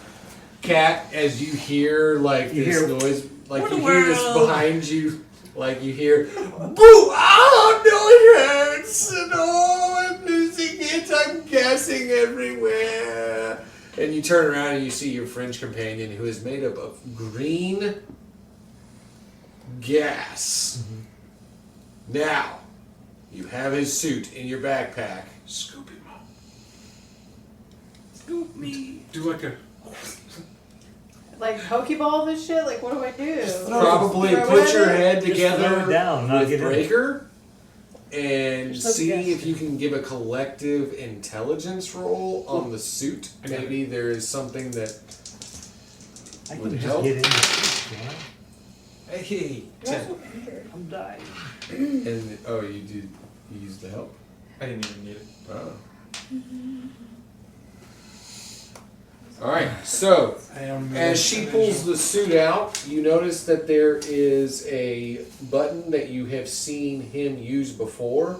Kat, as you hear like You this hear, noise, like "What you the hear this world?" behind you, like you hear, boo! Oh no, it hurts! And oh, I'm losing it! I'm gassing everywhere! And you turn around and you see your French companion, who is made up of green gas. Now, you have his suit in your backpack. Scoop him up. Scoop me. Do like a. Like Pokeball this shit? Like what do I do? Probably Throw it put at your it? head Just together throw it down, not with get in it. Breaker and Just like see yes. if you can give a collective intelligence roll on the suit. I got Maybe there is something that I would can just help. get in the suit, you know? Hey, You're also injured. I'm dying. and oh, you used the help. I didn't even need it. Oh. All right. So I am. as she pulls the suit out, you notice that there is a button that you have seen him use before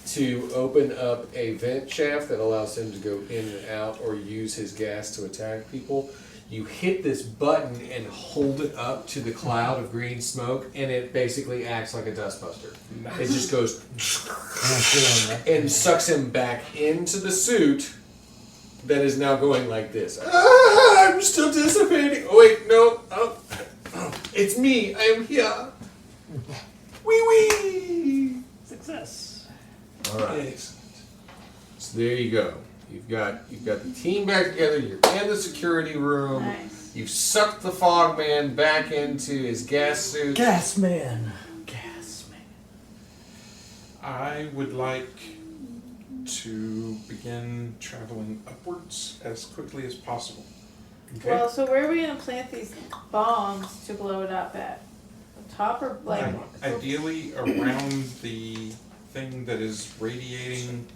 to open up a vent shaft that allows him to go in and out or use his gas to attack people. You hit this button and hold it up to the cloud of green smoke, and it basically acts like a dustbuster. It just goes And I'm feeling that. and sucks him back into the suit that is now going like this. Ah, I'm still dissipating. Oh, wait, no. Oh, it's me. I am here. Wee wee. Success. All right. So there you go. You've got the team back together. You're in the security room. Nice. You've sucked the fog man back into his gas suit. Gas man. Gas man. I would like to begin traveling upwards as quickly as possible. Okay. Well, so where are we gonna plant these bombs to blow it up at? The top or like? Ideally, around the thing that is radiating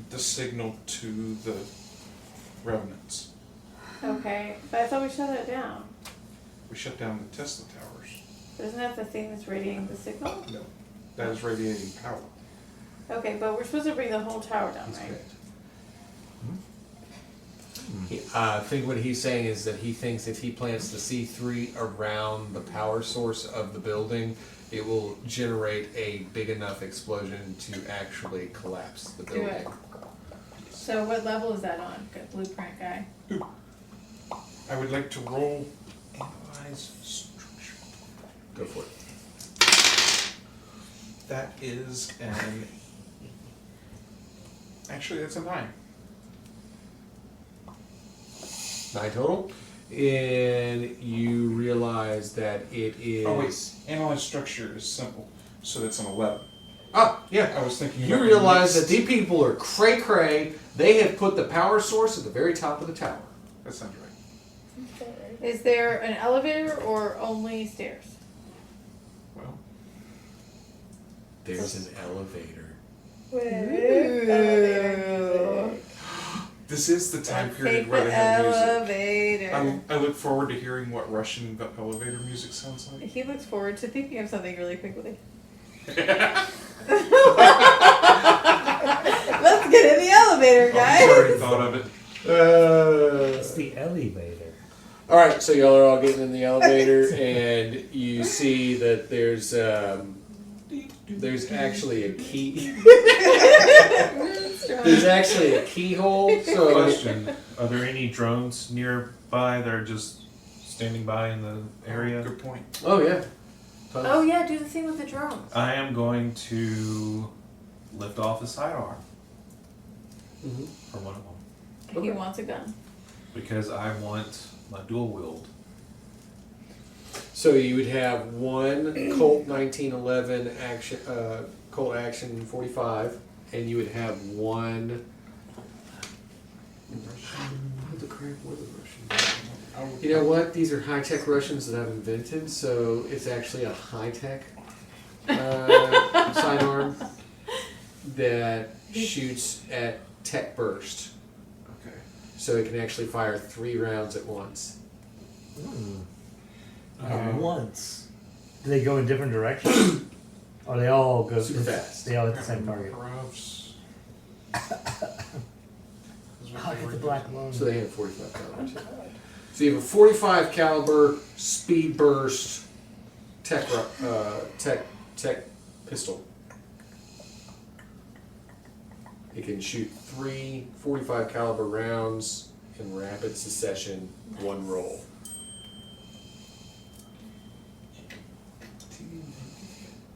the signal to the revenants. Okay, but I thought we shut it down. We shut down the Tesla towers. Isn't that the thing that's radiating the signal? No, that is radiating power. Okay, but we're supposed to bring the whole tower down, That's right? correct. I think what he's saying is that he thinks if he plants the C3 around the power source of the building, it will generate a big enough explosion to actually collapse the Do building. it. So what level is that on? Good blueprint guy. I would like to roll analyze structure. Go for it. That is an. Actually, that's a 9. 9 total. And you realize that it is. Oh wait, analyze structure is simple, so that's an 11. Ah, yeah. I was thinking. You about realize that mixed- these people are cray cray. They have put the power source at the very top of the tower. That sounds right. Is there an elevator or only stairs? Well, There's an elevator. Elevator music. this is the time Let's period take where the they have music. elevator. I look forward to hearing what Russian elevator music sounds like. He looks forward to thinking of something really quickly. Let's get in the elevator, Oh, guys. he's already thought of it. It's the elevator. All right, so y'all are all getting in the elevator, and you see that there's actually a key. There's actually a keyhole. So Question: are there any drones nearby that are just standing by in the area? Good point. oh yeah. Tons. Oh yeah, do the thing with the drones. I am going to lift off a sidearm Mhm. for one of them He Okay. wants a gun. because I want my dual wield. So you would have one Colt 1911 action, Colt Action 45, and you would have one. What the crap were the Russians? You know what? These are high-tech Russians that I've invented, so it's actually a high-tech sidearm that shoots at tech burst. Okay. So it can actually fire 3 rounds at once. Once. Do they go in different directions? Or they all go Super fast. They all hit the same target. Marovs. Oh, I get the black lung. So they have 45 caliber too. So you have a 45 caliber speed burst tech pistol. It can shoot 3 45 caliber rounds in rapid succession, one roll.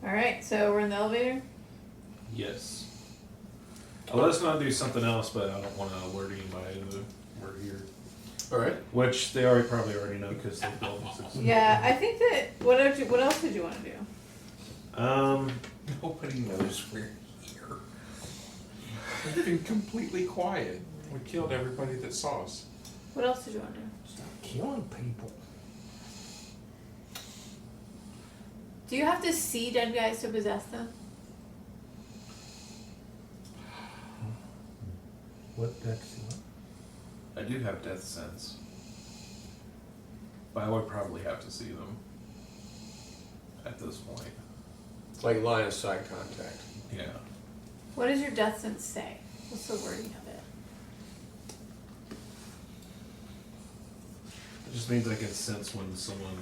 Alright, so we're in the elevator? Yes. Well, let's not do something else, but I don't want to alert anybody that we're here. All right. Which they probably already know because they built this. Yeah, I think that what else did you want to do? Nobody knows we're here. We've been completely quiet. We killed everybody that saw us. What else did you want to do? Stop killing people. Do you have to see dead guys to possess them? What? That's I do have death sense, but I would probably have to see them at this point. Like line of sight contact. Yeah. What does your death sense say? What's the wording of it? It just means I can sense when someone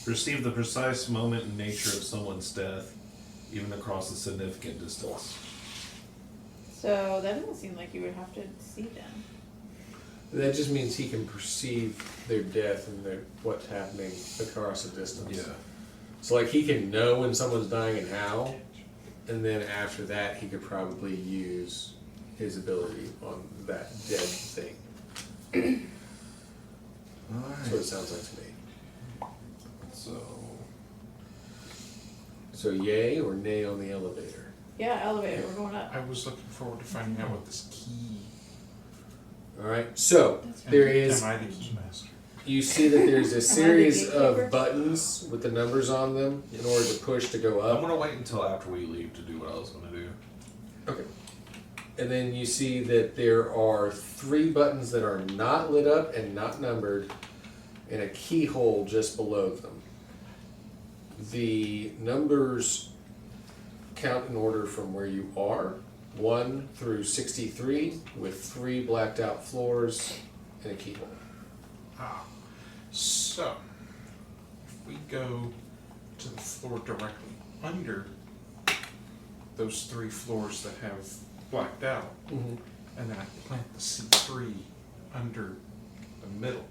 perceive the precise moment and nature of someone's death, even across a significant distance. So that doesn't seem like you would have to see them. That just means he can perceive their death and what's happening across a distance. Yeah. So like he can know when someone's dying and how, and then after that he could probably use his ability on that dead thing. That's what it sounds like to me. So yay or nay on the elevator? Yeah, elevator, we're going up. I was looking forward to finding out what this key. Alright, so there is, Am I the key master? you see that there's a series gatekeeper? of buttons with the numbers on them in order to push to go I'm up. gonna wait until after we leave to do what I was gonna do. Okay. And then you see that there are 3 buttons that are not lit up and not numbered, and a keyhole just below them. The numbers count in order from where you are. 1 through 63 with 3 blacked out floors and a keyhole. So, if we go to the floor directly under those 3 floors that have blacked out, and then I plant the C3 under the middle.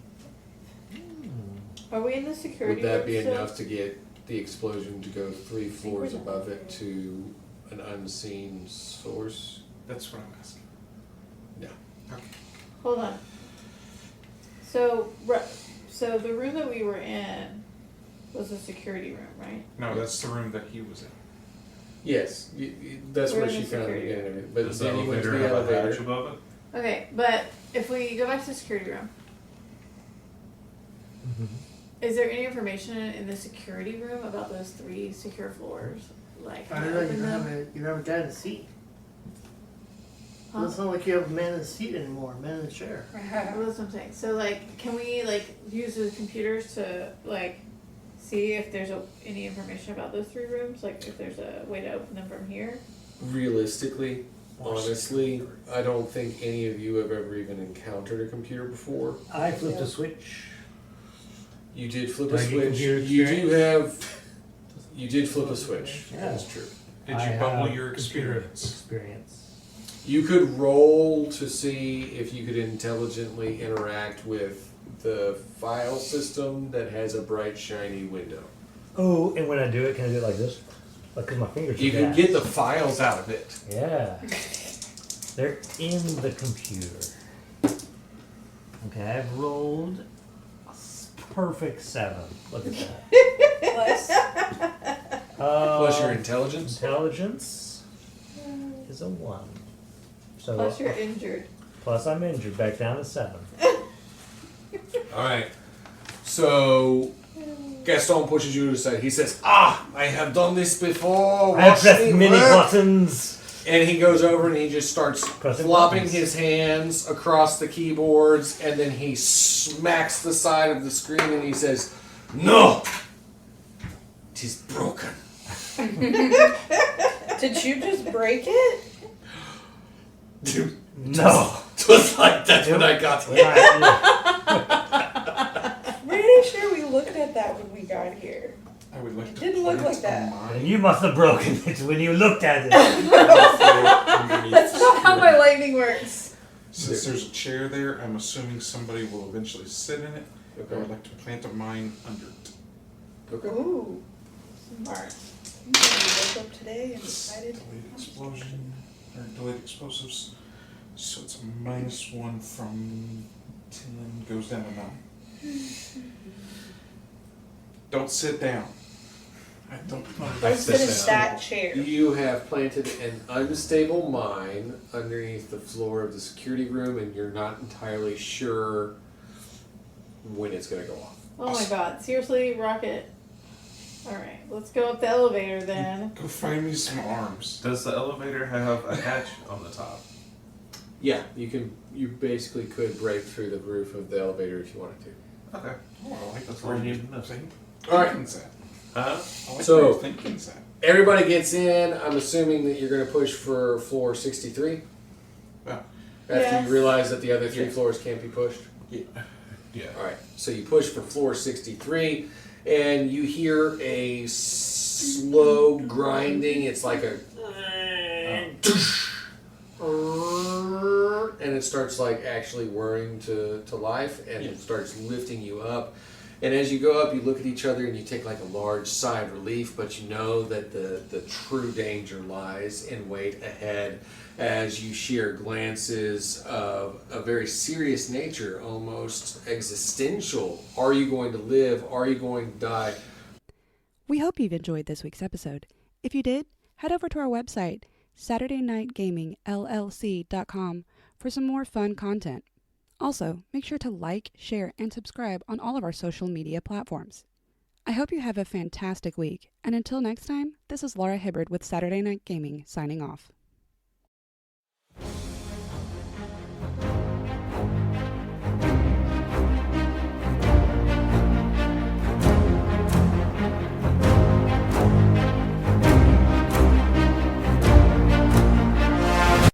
Are we in the security Would that room be still? enough to get the explosion to go 3 floors above it to an unseen source? That's what I'm asking. No. Okay. Hold on. So the room that we were in was a security room, right? No, that's the room that he was in. Yes, that's We're where in she the found security it. But Does the then you went to elevator the have a hatch elevator. above it? Okay, but if we go back to the security room, is there any information in the security room about those 3 secure floors? Like, I don't know, you don't have a guy in the seat. Huh? It's not like you have a man in the seat anymore, a man in the chair. Well, that's what I'm saying. So, like, can we, like, use the computers to, like, see if there's any information about those 3 rooms? Like, if there's a way to open them from here? Realistically, honestly, I don't think any of you have ever even encountered a computer before. I flipped a switch. You did flip Do a I get switch. computer You do experience? have. You did flip a switch. Yeah. That's true. Did I you bubble have your computer experience? You could roll to see if you could intelligently interact with the file system that has a bright, shiny window. Oh, and when I do it, can I do it like this? Like, cause my fingers. You are can gas. get the files out of it. Yeah. They're in the computer. Okay, I've rolled a perfect 7. Look at that. Plus your intelligence. Intelligence is a 1. So Plus, you're injured. plus I'm injured, back down to 7. All right. So Gaston pushes you to the side. He says, "Ah, I have done this before. I have Watch pressed me many work." buttons. And he goes over and he just starts Pressing flopping buttons. his hands across the keyboards, and then he smacks the side of the screen and he says, "No, it is broken." Did you just break it? Dude, No. just like that's when I got When here. Pretty sure we looked at that when we got here. I would like to Didn't look plant like that. a mine And you must have broken it when you looked at it. underneath That's the not how my screen. lightning works. Since there's a chair there, I'm assuming somebody will eventually sit in it. I would like to plant a mine under it. Okay. Ooh. Smart. You woke up today and decided. Delayed explosion, or delayed explosives. So it's a -1 from 10, goes down to 9. Don't sit down. I don't know. Don't sit in that chair. You have planted an unstable mine underneath the floor of the security room, and you're not entirely sure when it's going to go off. Oh my god. Seriously, Rocket? Alright, let's go up the elevator then. Go find me some arms. Does the elevator have a hatch on the top? Yeah, you can. You basically could break through the roof of the elevator if you wanted to. Okay. Oh, I like That's where all you you need to know. think. All right. Thinking's at. Huh? I like So- where your thinking's at. Everybody gets in. I'm assuming that you're going to push for floor 63 Yeah. after Yes. you realize that the other 3 Yeah. floors can't be pushed. Yeah. Yeah. All right, so you push for floor 63, and you hear a slow grinding. It's like a, and it starts like actually whirring to life, and it starts lifting you up. And as you go up, you look at each other and you take like a large sigh of relief, but you know that the true danger lies in wait ahead as you share glances of a very serious nature, almost existential. Are you going to live? Are you going to die? We hope you've enjoyed this week's episode. If you did, head over to our website, SaturdayNightGamingLLC.com, for some more fun content. Also, make sure to like, share, and subscribe on all of our social media platforms. I hope you have a fantastic week, and until next time, this is Laura Hibbard with Saturday Night Gaming signing off.